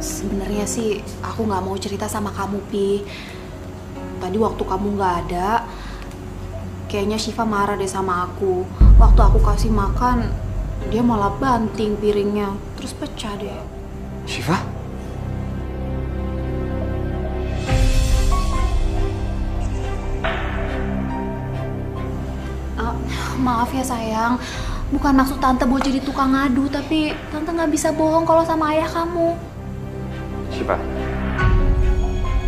Sebenarnya sih aku nggak mau cerita sama kamu, Pi. Tadi waktu kamu nggak ada, kayaknya Syifa marah deh sama aku. Waktu aku kasih makan, dia malah banting piringnya, terus pecah deh. Syifa? Maaf ya sayang, bukan maksud tante buat jadi tukang ngadu, tapi tante nggak bisa bohong kalau sama ayah kamu. Syifa,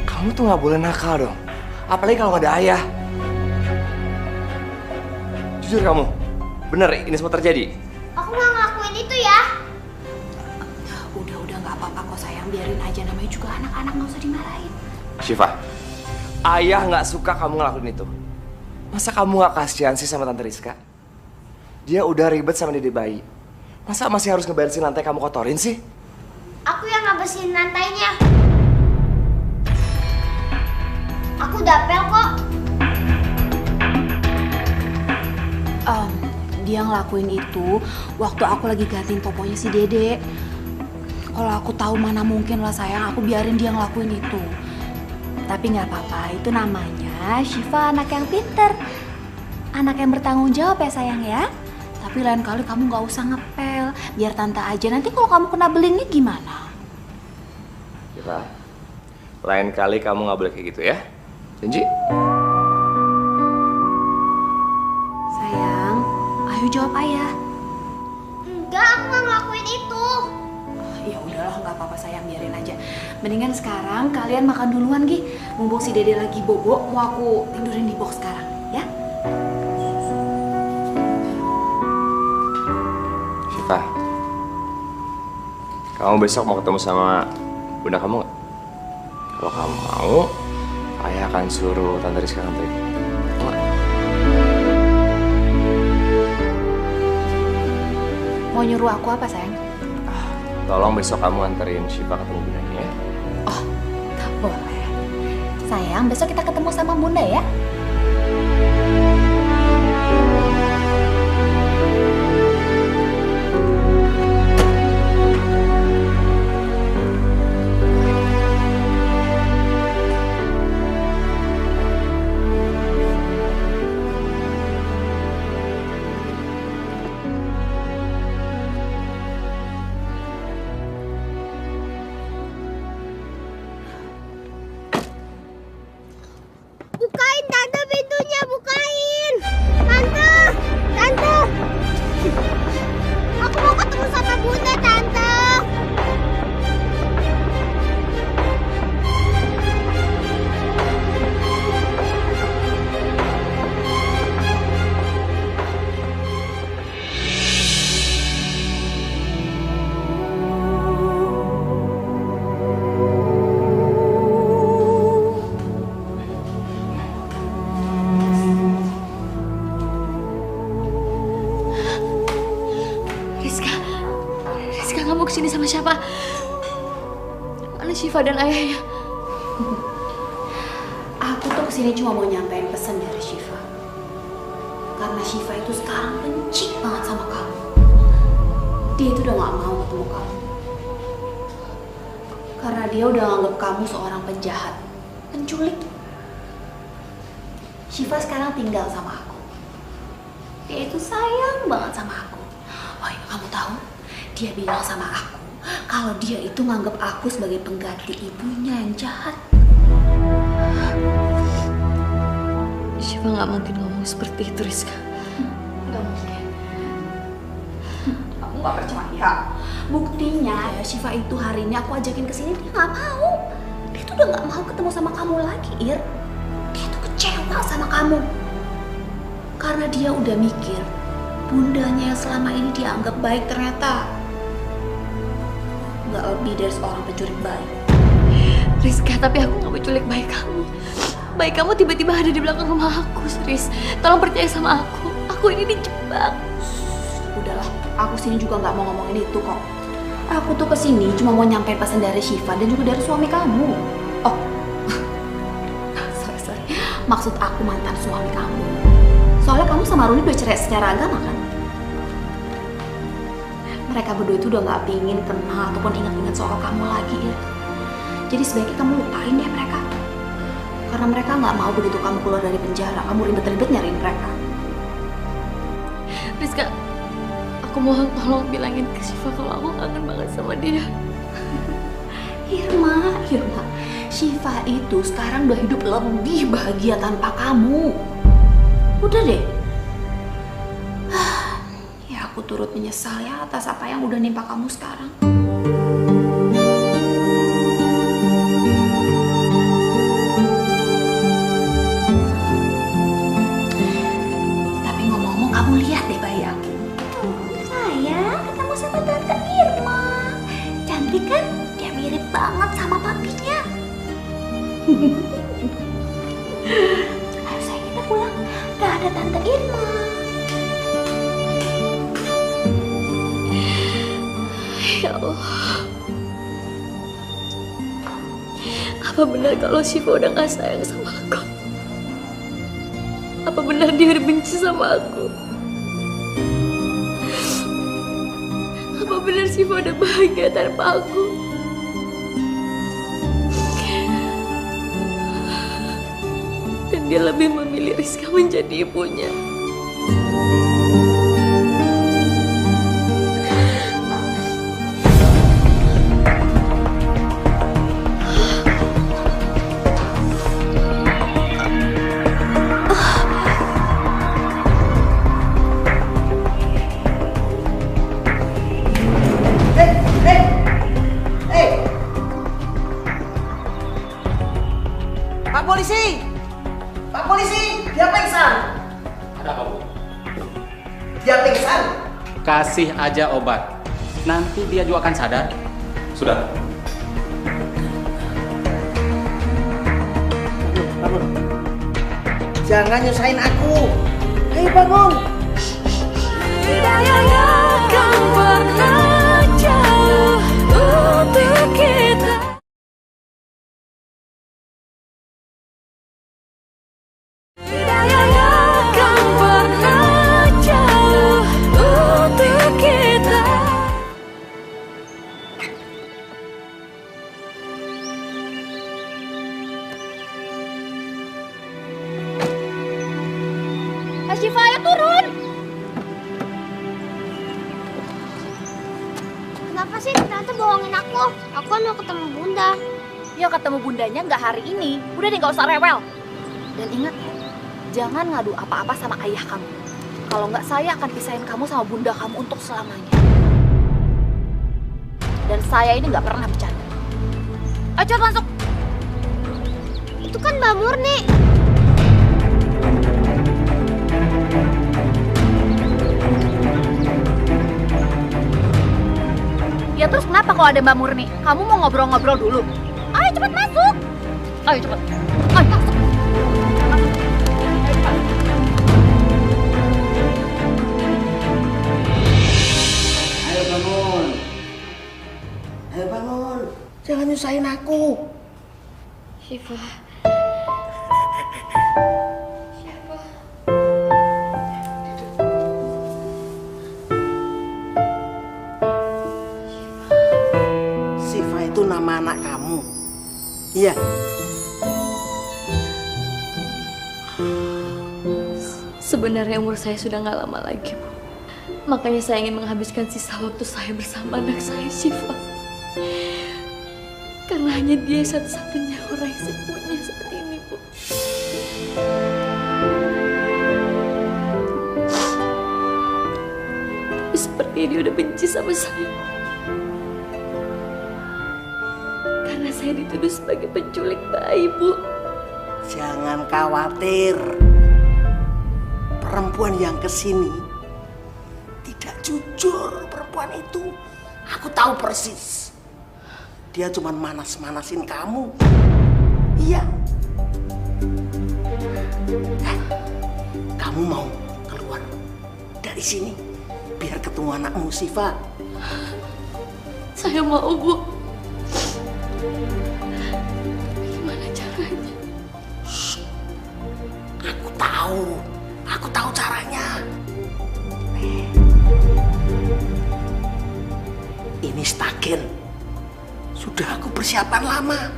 kamu tuh nggak boleh nakal dong. Apalagi kalau nggak ada ayah. Jujur kamu, bener ini semua terjadi? Aku nggak ngelakuin itu ya. Udah nggak apa-apa kok sayang, biarin aja, namanya juga anak-anak, nggak usah dimarahin. Syifa, ayah nggak suka kamu ngelakuin itu. Masa kamu nggak kasihan sih sama Tante Rizka? Dia udah ribet sama Dede bayi. Masa masih harus ngebersihin lantai kamu kotorin sih? Aku yang ngebersihin lantainya. Aku dapel kok. Dia ngelakuin itu waktu aku lagi gantiin poponya si Dede. Kalau aku tahu mana mungkin lah sayang, aku biarin dia ngelakuin itu. Tapi nggak apa-apa, itu namanya Syifa anak yang pinter. Anak yang bertanggung jawab ya sayang ya. Tapi lain kali kamu nggak usah ngepel, biar tante aja. Nanti kalau kamu kena belingnya gimana? Syifa, lain kali kamu nggak boleh kayak gitu ya. Janji? Sayang, ayo jawab ayah. Enggak, aku nggak ngelakuin itu. Ya udahlah, nggak apa-apa sayang, biarin aja. Mendingan sekarang kalian makan duluan Gi. Mumpung si Dede lagi bobo, mau aku tidurin di box sekarang, ya? Syifa, kamu besok mau ketemu sama bunda kamu nggak? Kalau kamu mau, ayah akan suruh Tante Rizka nganterin. Mau nggak? Mau nyuruh aku apa sayang? Tolong besok kamu anterin Syifa ketemu bundanya ya. Oh, tak boleh. Sayang, besok kita ketemu sama bunda ya. Bukain tante pintunya, bukain. Tante, tante. Aku mau ketemu sama bunda tante. Rizka, kamu kesini sama siapa? Mana Syifa dan ayahnya? Aku tuh kesini cuma mau nyampein pesan dari Syifa. Karena Syifa itu sekarang benci banget sama kamu. Dia itu udah gak mau ketemu kamu. Karena dia udah nganggap kamu seorang penjahat, penculik. Syifa sekarang tinggal sama aku. Dia itu sayang banget sama aku. Oh iya, kamu tahu? Dia bilang sama aku kalau dia itu nganggap aku sebagai pengganti ibunya yang jahat. Syifa nggak mungkin ngomong seperti itu, Rizka. Nggak mungkin. Aku nggak percaya. Buktinya ya, Syifa itu hari ini aku ajakin kesini, dia nggak mau. Dia tuh udah nggak mau ketemu sama kamu lagi, Ir. Dia tuh kecewa sama kamu. Karena dia udah mikir bundanya yang selama ini dia anggap baik ternyata nggak lebih dari seorang pencuri bayi. Rizka, tapi aku nggak menculik bayi kamu. Bayi kamu tiba-tiba ada di belakang rumah aku, Riz. Tolong percaya sama aku. Aku ini dijebak. Udahlah, aku sini juga nggak mau ngomongin itu kok. Aku tuh kesini cuma mau nyampein pesan dari Syifa dan juga dari suami kamu. Oh, sorry. Maksud aku mantan suami kamu. Soalnya kamu sama Runi udah cerai secara agama kan? Mereka berdua itu udah gak pingin kenal ataupun ingat-ingat soal kamu lagi ya. Jadi sebaiknya kamu lupain deh mereka. Karena mereka gak mau begitu kamu keluar dari penjara, kamu ribet-ribet nyariin mereka. Rizka, aku mohon tolong bilangin ke Syifa kalau aku kangen banget sama dia. Irma, Syifa itu sekarang udah hidup lebih bahagia tanpa kamu. Udah deh. Ya aku turut menyesal ya atas apa yang udah nimpa kamu sekarang. Tapi ngomong-ngomong, kamu lihat deh bayi aku. Sayang, ketemu sama Tante Irma. Cantik kan? Dia mirip banget sama papinya. Ayo sayang, kita pulang. Gak ada Tante Irma. Ya Allah. Apa benar kalau Syifa udah gak sayang sama aku? Apa benar dia udah benci sama aku? Apa benar Syifa udah bahagia tanpa aku? Dan dia lebih memilih Rizka menjadi ibunya. Pak polisi, dia pingsan. Ada apa, Bu? Dia pingsan. Kasih aja obat. Nanti dia juga akan sadar. Sudah. Bangun. Jangan nyusahin aku. Ayo bangun. Hidayah akan pernah jauh untuk kita. Syifa, ayo turun. Kenapa sih Tante bohongin aku? Aku kan mau ketemu Bunda. Ya ketemu bundanya nggak hari ini. Udah deh, nggak usah rewel. Dan ingat ya, jangan ngadu apa-apa sama ayah kamu. Kalau nggak, saya akan pisahin kamu sama bunda kamu untuk selamanya. Dan saya ini nggak pernah bercanda. Ayo cepet masuk. Itu kan Mbak Murni. Ya terus kenapa kalau ada Mbak Murni? Kamu mau ngobrol-ngobrol dulu? Ayo cepet masuk. Ayo cepet. Ayo masuk. Ayo bangun. Ayo bangun. Jangan nyusahin aku. Syifa. Syifa itu nama anak kamu. Iya. Sebenarnya umur saya sudah nggak lama lagi, Bu. Makanya saya ingin menghabiskan sisa waktu saya bersama anak saya, Syifa. Karena hanya dia satu-satunya orang yang saya punya saat ini, Bu. Tapi seperti dia udah benci sama saya. Karena saya dituduh sebagai penculik bayi, Bu. Jangan khawatir. Perempuan yang kesini tidak jujur, perempuan itu. Aku tahu persis. Dia cuma manas-manasin kamu. Iya. Kamu mau keluar dari sini biar ketemu anakmu, Syifa. Saya mau, Bu. Gimana caranya? Aku tahu caranya. Ini stagen. Sudah aku persiapan lama.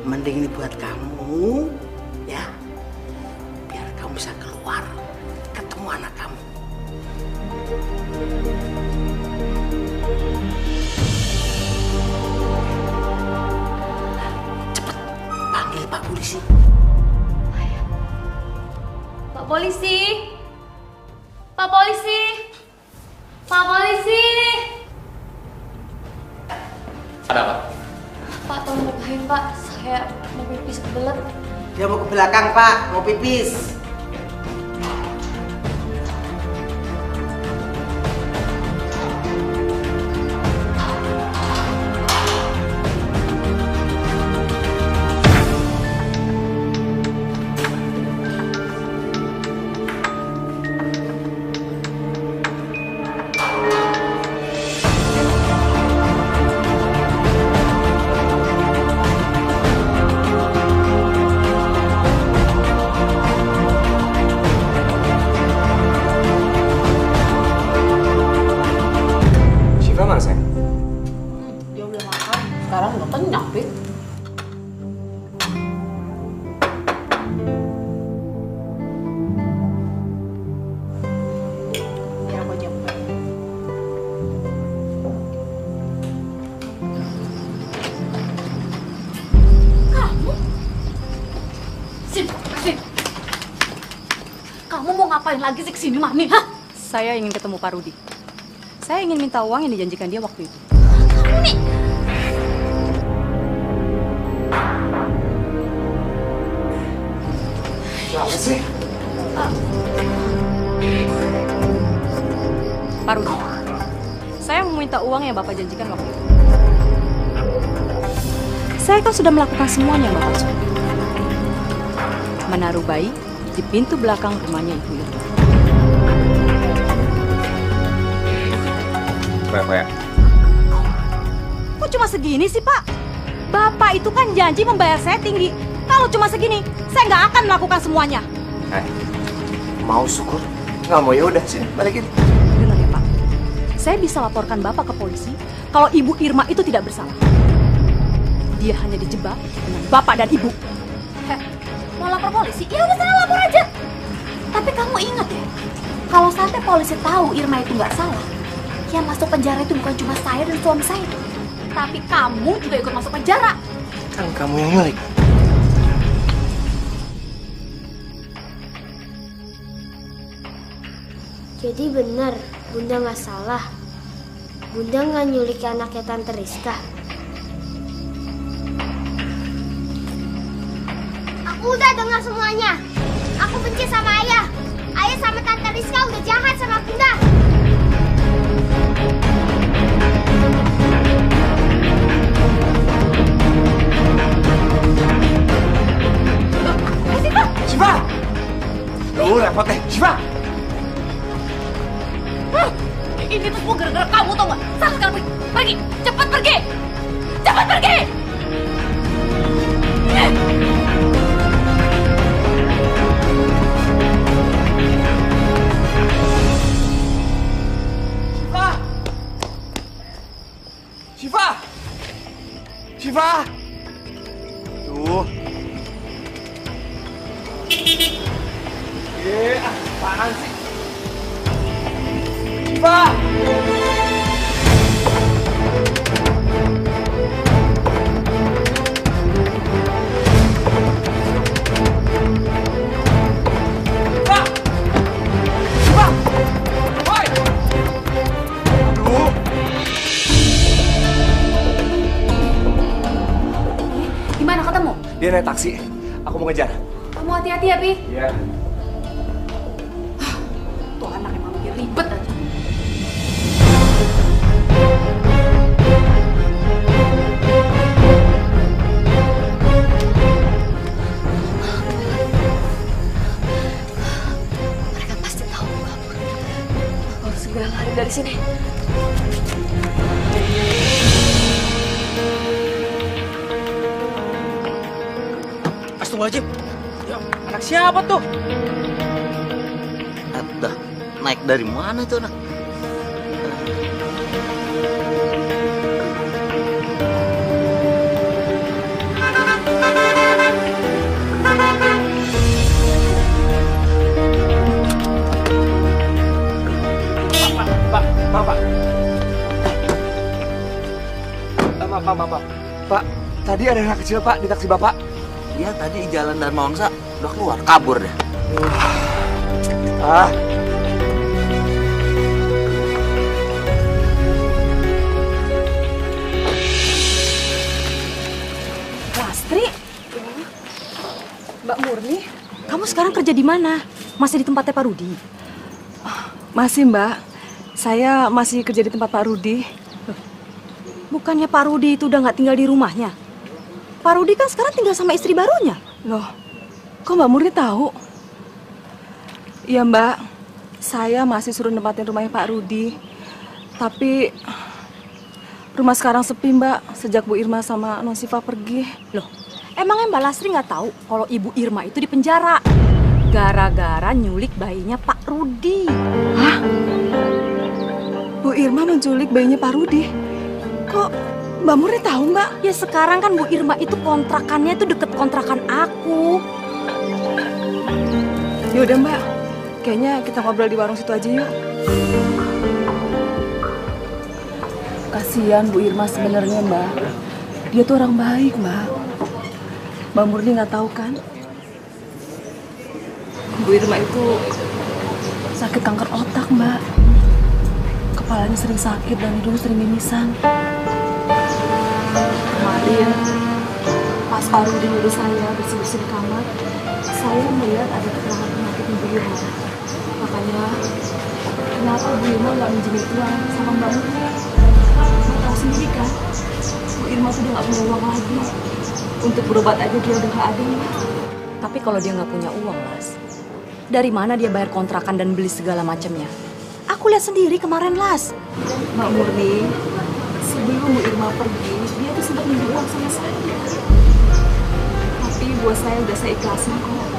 Mending ini buat kamu, ya. Biar kamu bisa keluar, ketemu anak kamu. Cepat, panggil Pak Polisi. Pak Polisi! Pak Polisi! Pak Polisi! Ada apa? Pak, tolong bukain, Pak. Saya mau pipis kebelet. Dia mau ke belakang, Pak. Mau pipis. Mana sayang? Dia udah makan. Sekarang udah kenyang, Pit. Biar aku aja buka. Kamu? Sin. Kamu mau ngapain lagi sih kesini, Mami? Hah? Saya ingin ketemu Pak Rudi. Saya ingin minta uang yang dijanjikan dia waktu itu. Kamu nih. Siapa sih? Pak Rudi, saya mau minta uang yang Bapak janjikan waktu itu. Saya kan sudah melakukan semuanya yang Bapak suruh. Menaruh bayi di pintu belakang rumahnya Ibu itu. Berapa ya? Kok cuma segini sih, Pak? Bapak itu kan janji membayar saya tinggi. Kalau cuma segini, saya nggak akan melakukan semuanya. Mau syukur, nggak mau ya udah sini balikin. Dengar ya, Pak. Saya bisa laporkan Bapak ke polisi kalau Ibu Irma itu tidak bersalah. Dia hanya dijebak dengan Bapak dan Ibu. Mau lapor polisi? Ya udah, sana lapor aja. Tapi kamu ingat ya, kalau sampai polisi tahu Irma itu nggak salah, yang masuk penjara itu bukan cuma saya dan suami saya, tapi kamu juga ikut masuk penjara. Kan kamu yang nyulik. Jadi benar, Bunda nggak salah. Bunda nggak nyulik anaknya Tante Rizka. Aku udah dengar semuanya. Aku benci sama Ayah. Ayah sama Tante Rizka udah jahat sama Bunda. Syifa! Repot deh, Syifa! Ini tuh semua gara-gara kamu, tau gak? Sana sekarang pergi! Pergi! Cepat pergi! Cepat pergi! Syifa! Syifa! Tuh. Apaan sih? Syifa! Gimana ketemu? Dia naik taksi. Aku mau ngejar. Kamu hati-hati ya, Pi. Iya. Tuh anak emang bikin ribet aja. Mereka pasti tahu aku kabur. Aku harus segera lari dari sini. Astagfirullahaladzim. Ya, anak siapa tuh? Dah naik dari mana itu anak? Pak, tadi ada anak kecil Pak di taksi Bapak. Iya tadi di jalan Dharma Wangsa udah keluar, kabur deh. Ah. Lastri, Mbak Murni, kamu sekarang kerja di mana? Masih di tempatnya Pak Rudi? Masih Mbak, saya masih kerja di tempat Pak Rudi. Bukannya Pak Rudi itu udah nggak tinggal di rumahnya? Pak Rudi kan sekarang tinggal sama istri barunya. Loh, kok Mbak Murni tahu? Iya Mbak, saya masih suruh nempatin rumahnya Pak Rudi. Tapi rumah sekarang sepi Mbak, sejak Bu Irma sama Non Siva pergi. Loh, emangnya Mbak Lastri nggak tahu kalau Ibu Irma itu di penjara gara-gara nyulik bayinya Pak Rudi? Hah? Bu Irma menculik bayinya Pak Rudi? Kok Mbak Murni tahu Mbak? Ya sekarang kan Bu Irma itu kontrakannya itu deket kontrakan aku. Yaudah Mbak, kayaknya kita ngobrol di warung situ aja yuk. Kasihan Bu Irma sebenarnya Mbak. Dia tuh orang baik Mbak. Mbak Murni nggak tahu kan? Bu Irma itu sakit kanker otak Mbak. Kepalanya sering sakit dan dulu sering mimisan. Kemarin pas Pak Rudi nyuruh saya bersih-bersih di kamar, saya melihat ada keterangan penyakit Bu Irma. Makanya kenapa Bu Irma nggak minjemin uang sama Mbak Murni? Mbak tahu sendiri kan, Bu Irma tuh udah nggak punya uang lagi. Untuk berobat aja dia udah nggak ada Mbak. Tapi kalau dia nggak punya uang, Mas, dari mana dia bayar kontrakan dan beli segala macamnya? Aku lihat sendiri kemarin, Las. Mbak Murni, sebelum Bu Irma pergi, dia tuh sempat minjem uang sama saya. Tapi buat saya udah saya ikhlasin kok.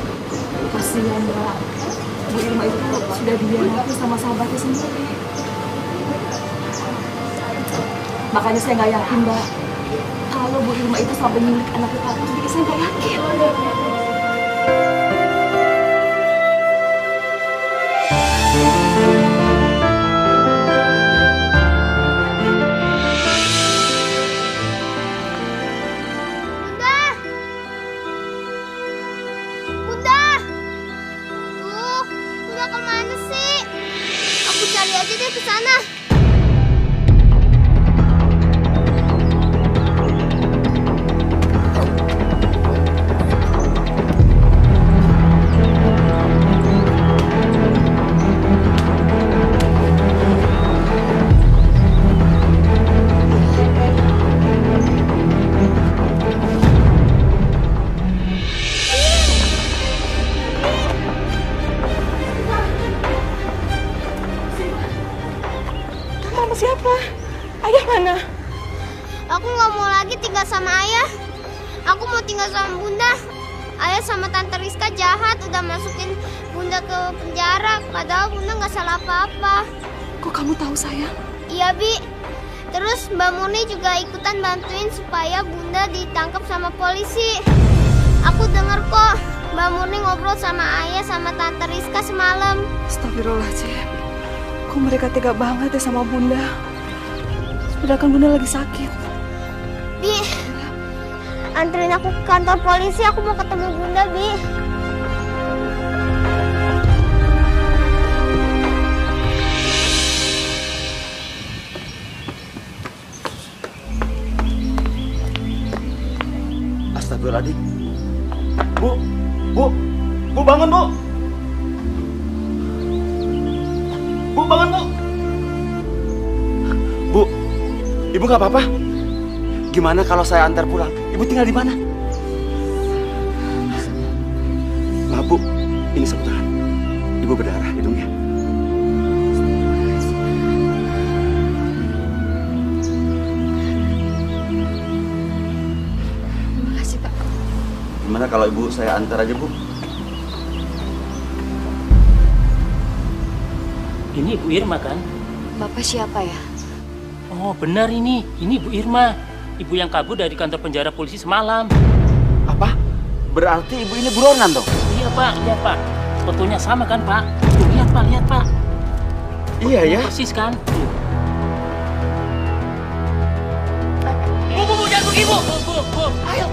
Kasihan Mbak, Bu Irma itu sudah dihianati sama sahabatnya sendiri. Makanya saya nggak yakin Mbak, kalau Bu Irma itu sampai nyulik anaknya Pak Rudi, saya nggak yakin. Cari aja deh ke sana. Siapa? Ayah mana? Aku nggak mau lagi tinggal sama ayah. Aku mau tinggal sama bunda. Ayah sama tante Rizka jahat udah masukin bunda ke penjara. Padahal bunda nggak salah apa-apa. Kok kamu tahu sayang? Iya Bi. Terus Mbak Murni juga ikutan bantuin supaya bunda ditangkap sama polisi. Aku denger kok Mbak Murni ngobrol sama ayah sama tante Rizka semalam. Astagfirullahaladzim. Kok mereka tega banget ya sama bunda? Padahal kan bunda lagi sakit. Bi, anterin aku ke kantor polisi. Aku mau ketemu bunda, Bi. Astagfirullahaladzim. Bu bangun Bu. Bu, bangun, Bu. Bu, Ibu nggak apa-apa? Gimana kalau saya antar pulang? Ibu tinggal di mana? Maaf, Bu. Ini sebentar. Ibu berdarah hidungnya. Terima kasih, Pak. Terima Gimana kalau ibu saya antar aja, Bu? Ini Bu Irma kan? Bapak siapa ya? Oh benar ini Bu Irma. Ibu yang kabur dari kantor penjara polisi semalam. Apa? Berarti ibu ini buronan dong? Iya Pak. Fotonya sama kan Pak? Tuh, lihat Pak. Iya ya? Persis kan? Tuh. Bu, jangan pergi Bu. Ayo,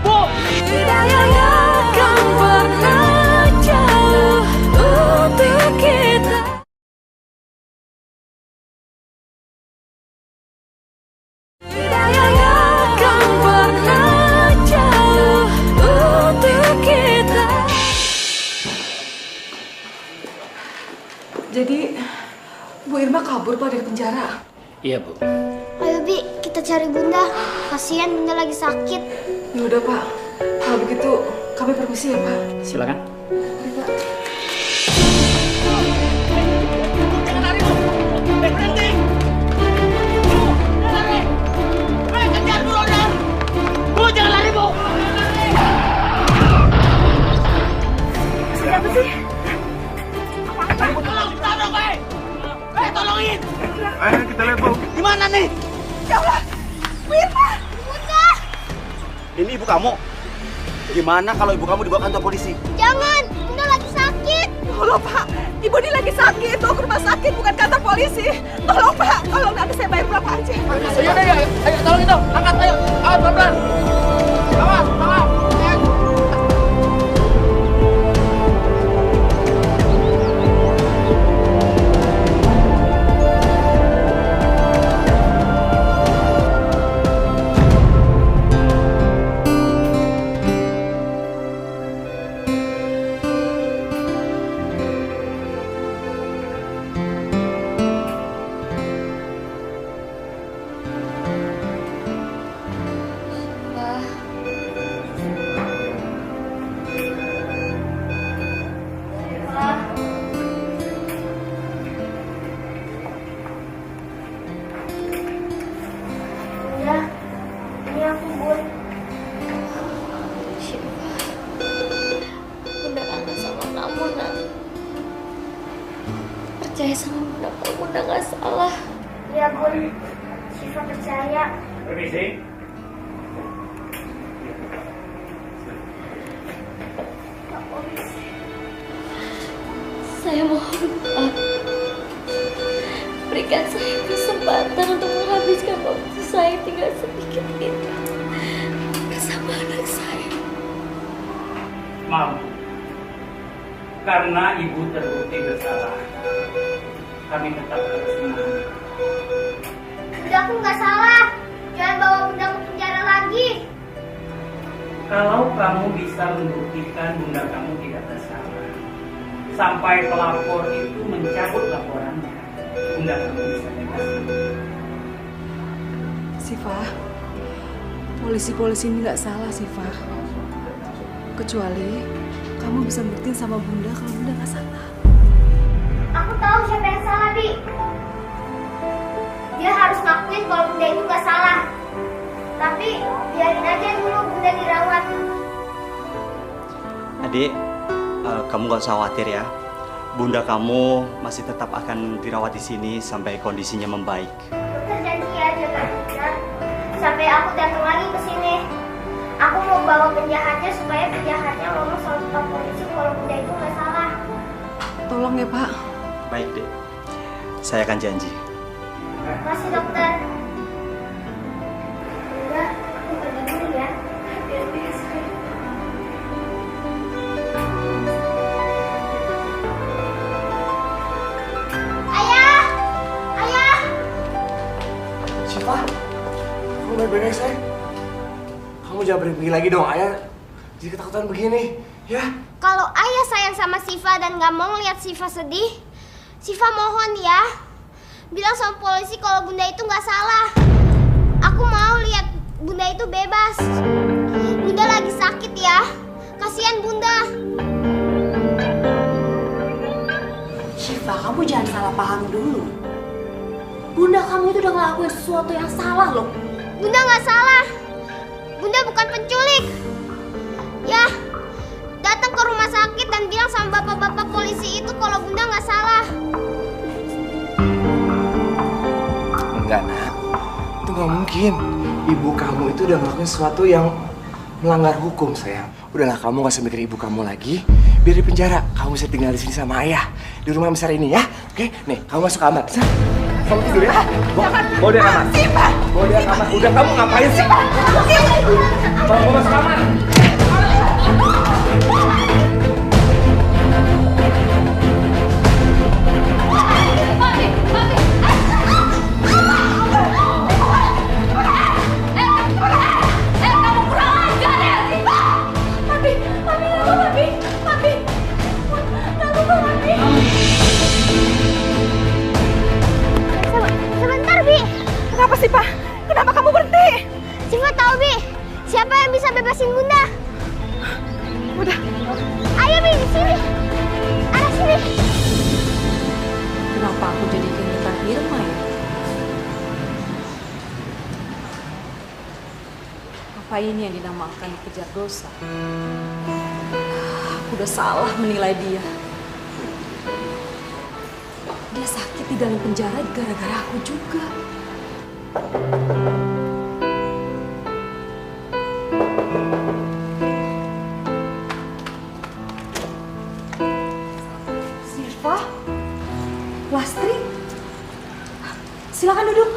Bu. Tidak akan pernah jauh untuk kita. Tidak akan pernah jauh untuk kita. Jadi, Bu Irma kabur Pak dari penjara. Iya Bu. Ayo Bi, kita cari Bunda. Kasihan Bunda lagi sakit. Ya udah Pak, kalau begitu kami permisi ya Pak. Silakan. Mari, Pak. Jangan lari Bu. Berhenti. Jangan lari. Kejar buronan. Bu, jangan lari Bu. Siapa sih? Tolong, tolongin. Ayo kita lihat, Bu. Di mana nih? Ya Allah, Bu Irma. Bunda! Ini ibu kamu. Gimana kalau ibu kamu dibawa kantor polisi? Jangan! Bunda lagi sakit! Tolong Pak, Ibu ini lagi sakit. Bawa ke rumah sakit, bukan kantor polisi. Tolong Pak, tolong nanti saya bayar berapa aja. Ayo, tolongin dong. Angkat, ayo. Awas, pelan-pelan. Awas. Bunda, ini aku Bun. Bunda kangen sama kamu, Nak. Percaya sama Bunda kalau Bunda gak salah. Ya Bun, Syifa percaya. Permisi. Saya mohon, Pak. Berikan saya kesempatan untuk menghabiskan waktu saya tinggal sedikit ini bersama anak saya. Maaf, karena ibu terbukti bersalah, kami tetap harus menahan. Bunda aku nggak salah. Jangan bawa Bunda ke penjara lagi. Kalau kamu bisa membuktikan bunda kamu tidak bersalah, sampai pelapor itu mencabut laporannya, bunda kamu bisa bebas. Syifa, polisi-polisi ini nggak salah, Syifa. Kecuali kamu bisa buktiin sama Bunda kalau Bunda nggak salah. Aku tahu siapa yang salah, Bi. Dia harus ngakuin kalau Bunda itu nggak salah. Tapi biarin aja dulu Bunda dirawat. Adik, kamu gak usah khawatir ya. Bunda kamu masih tetap akan dirawat di sini sampai kondisinya membaik. Dokter janji ya jaga Bunda sampai aku datang lagi ke sini. Aku mau bawa penjahatnya supaya penjahatnya ngomong sama tukang polisi kalau Bunda itu nggak salah. Tolong ya, Pak. Baik, Dek. Saya akan janji. Makasih dokter. Bunda, aku pergi dulu ya. Hati-hati ya sayang. Ayah! Ayah! Syifa, kamu baik-baik aja, sayang? Kamu jangan pergi lagi dong, ayah. Jadi ketakutan begini, ya? Kalau ayah sayang sama Syifa dan gak mau ngeliat Syifa sedih, Syifa mohon ya, bilang sama polisi kalau Bunda itu gak salah. Aku mau lihat Bunda itu bebas. Bunda lagi sakit ya, kasihan Bunda. Syifa, kamu jangan salah paham dulu. Bunda kamu itu udah ngelakuin sesuatu yang salah loh. Bunda gak salah. Bunda bukan penculik. Ya, datang ke rumah sakit dan bilang sama bapak-bapak polisi itu kalau Bunda nggak salah. Enggak, Nak. Itu nggak mungkin. Ibu kamu itu udah ngelakuin sesuatu yang melanggar hukum, sayang. Udahlah, kamu gak usah mikir ibu kamu lagi. Biar di penjara, kamu bisa tinggal di sini sama ayah. Di rumah besar ini ya. Oke, nih, kamu masuk kamar. Bisa? Kamu tidur ya? Bawa dia kamar. Bawa dia kamar. Udah, kamu ngapain sih? Bawa masuk kamar. Sebentar, Bi. Kenapa sih, Pak? Kenapa kamu berhenti? Siva tahu, Bi. Siapa yang bisa bebasin Bunda? Udah. Ayo, Bi, di sini. Arah sini. Kenapa aku jadi keingetan Irma ya? Apa ini yang dinamakan dikejar dosa? Aku udah salah menilai dia. Dia sakit di dalam penjara gara-gara aku juga. Siva? Lastri? Silakan duduk.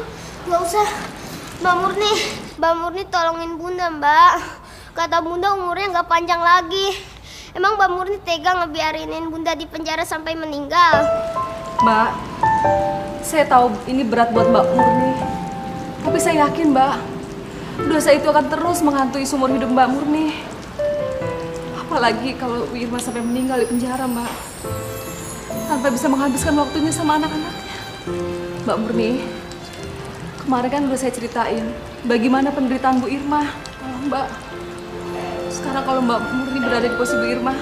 Gak usah. Mbak Murni tolongin Bunda, Mbak. Kata Bunda umurnya nggak panjang lagi. Emang Mbak Murni tega ngebiarinin Bunda di penjara sampai meninggal? Mbak, saya tahu ini berat buat Mbak Murni. Tapi saya yakin, Mbak, dosa itu akan terus menghantui seumur hidup Mbak Murni. Apalagi kalau Irma sampai meninggal di penjara, Mbak. Tanpa bisa menghabiskan waktunya sama anak-anaknya. Mbak Murni, kemarin kan udah saya ceritain bagaimana penderitaan Bu Irma. Tolong, Mbak. Sekarang kalau Mbak Murni berada di posisi Bu Irma,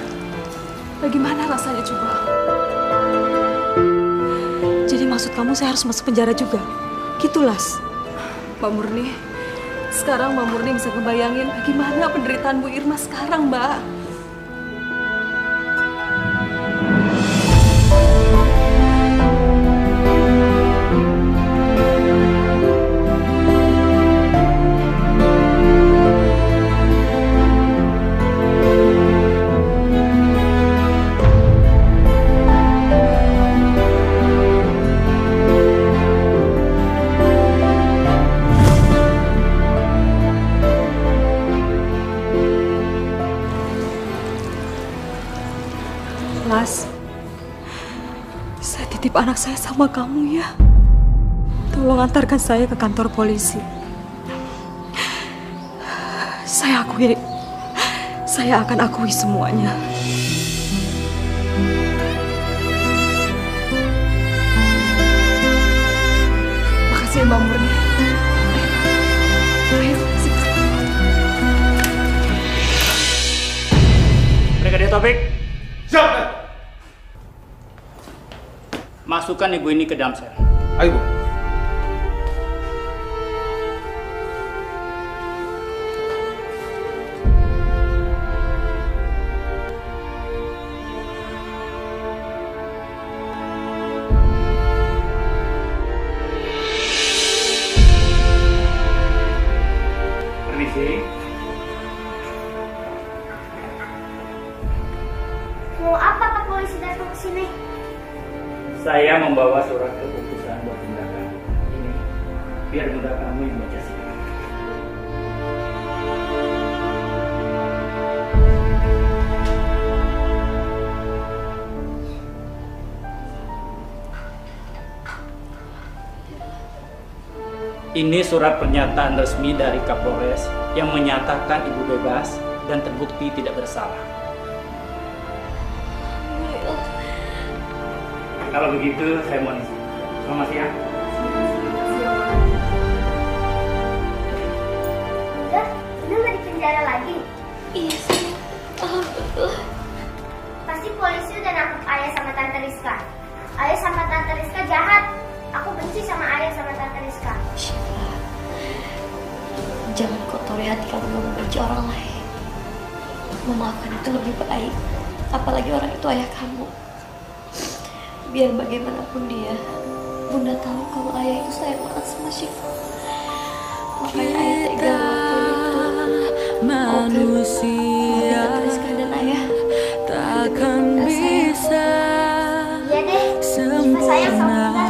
bagaimana rasanya coba? Jadi maksud kamu saya harus masuk penjara juga? Gitu, Las? Mbak Murni, sekarang Mbak Murni bisa ngebayangin bagaimana penderitaan Bu Irma sekarang, Mbak. Las, saya titip anak saya sama kamu ya. Tolong antarkan saya ke kantor polisi. Saya akan akui semuanya. Makasih ya, Mbak Murni. Ayo, Brigadir Taufik, Siap! masukkan ibu ini ke dalam sel. Ayo, Bu. Permisi. Mau apa Pak polisi datang ke sini? Saya membawa surat keputusan buat bunda kamu. Ini, biar bunda kamu yang baca sendiri. Ini surat pernyataan resmi dari Kapolres yang menyatakan ibu bebas dan terbukti tidak bersalah. Kalau begitu, saya mohon izin. Selamat siang. Udah nggak di penjara lagi? Iya, sayang. Alhamdulillah. Pasti polisi udah nangkep Ayah sama Tante Rizka. Ayah sama Tante Rizka jahat. Aku benci sama Ayah sama Tante Rizka. Syifa, jangan kotori hati kamu dengan benci orang lain. memaafkan itu lebih baik. Apalagi orang itu ayah kamu. Biar bagaimanapun dia, Bunda tahu kalau ayah itu sayang banget sama Syifa. Makanya ayah tega ngelakuin itu. Manusia dan ayah takkan bisa. Iya deh, Syifa sayang sama Bunda.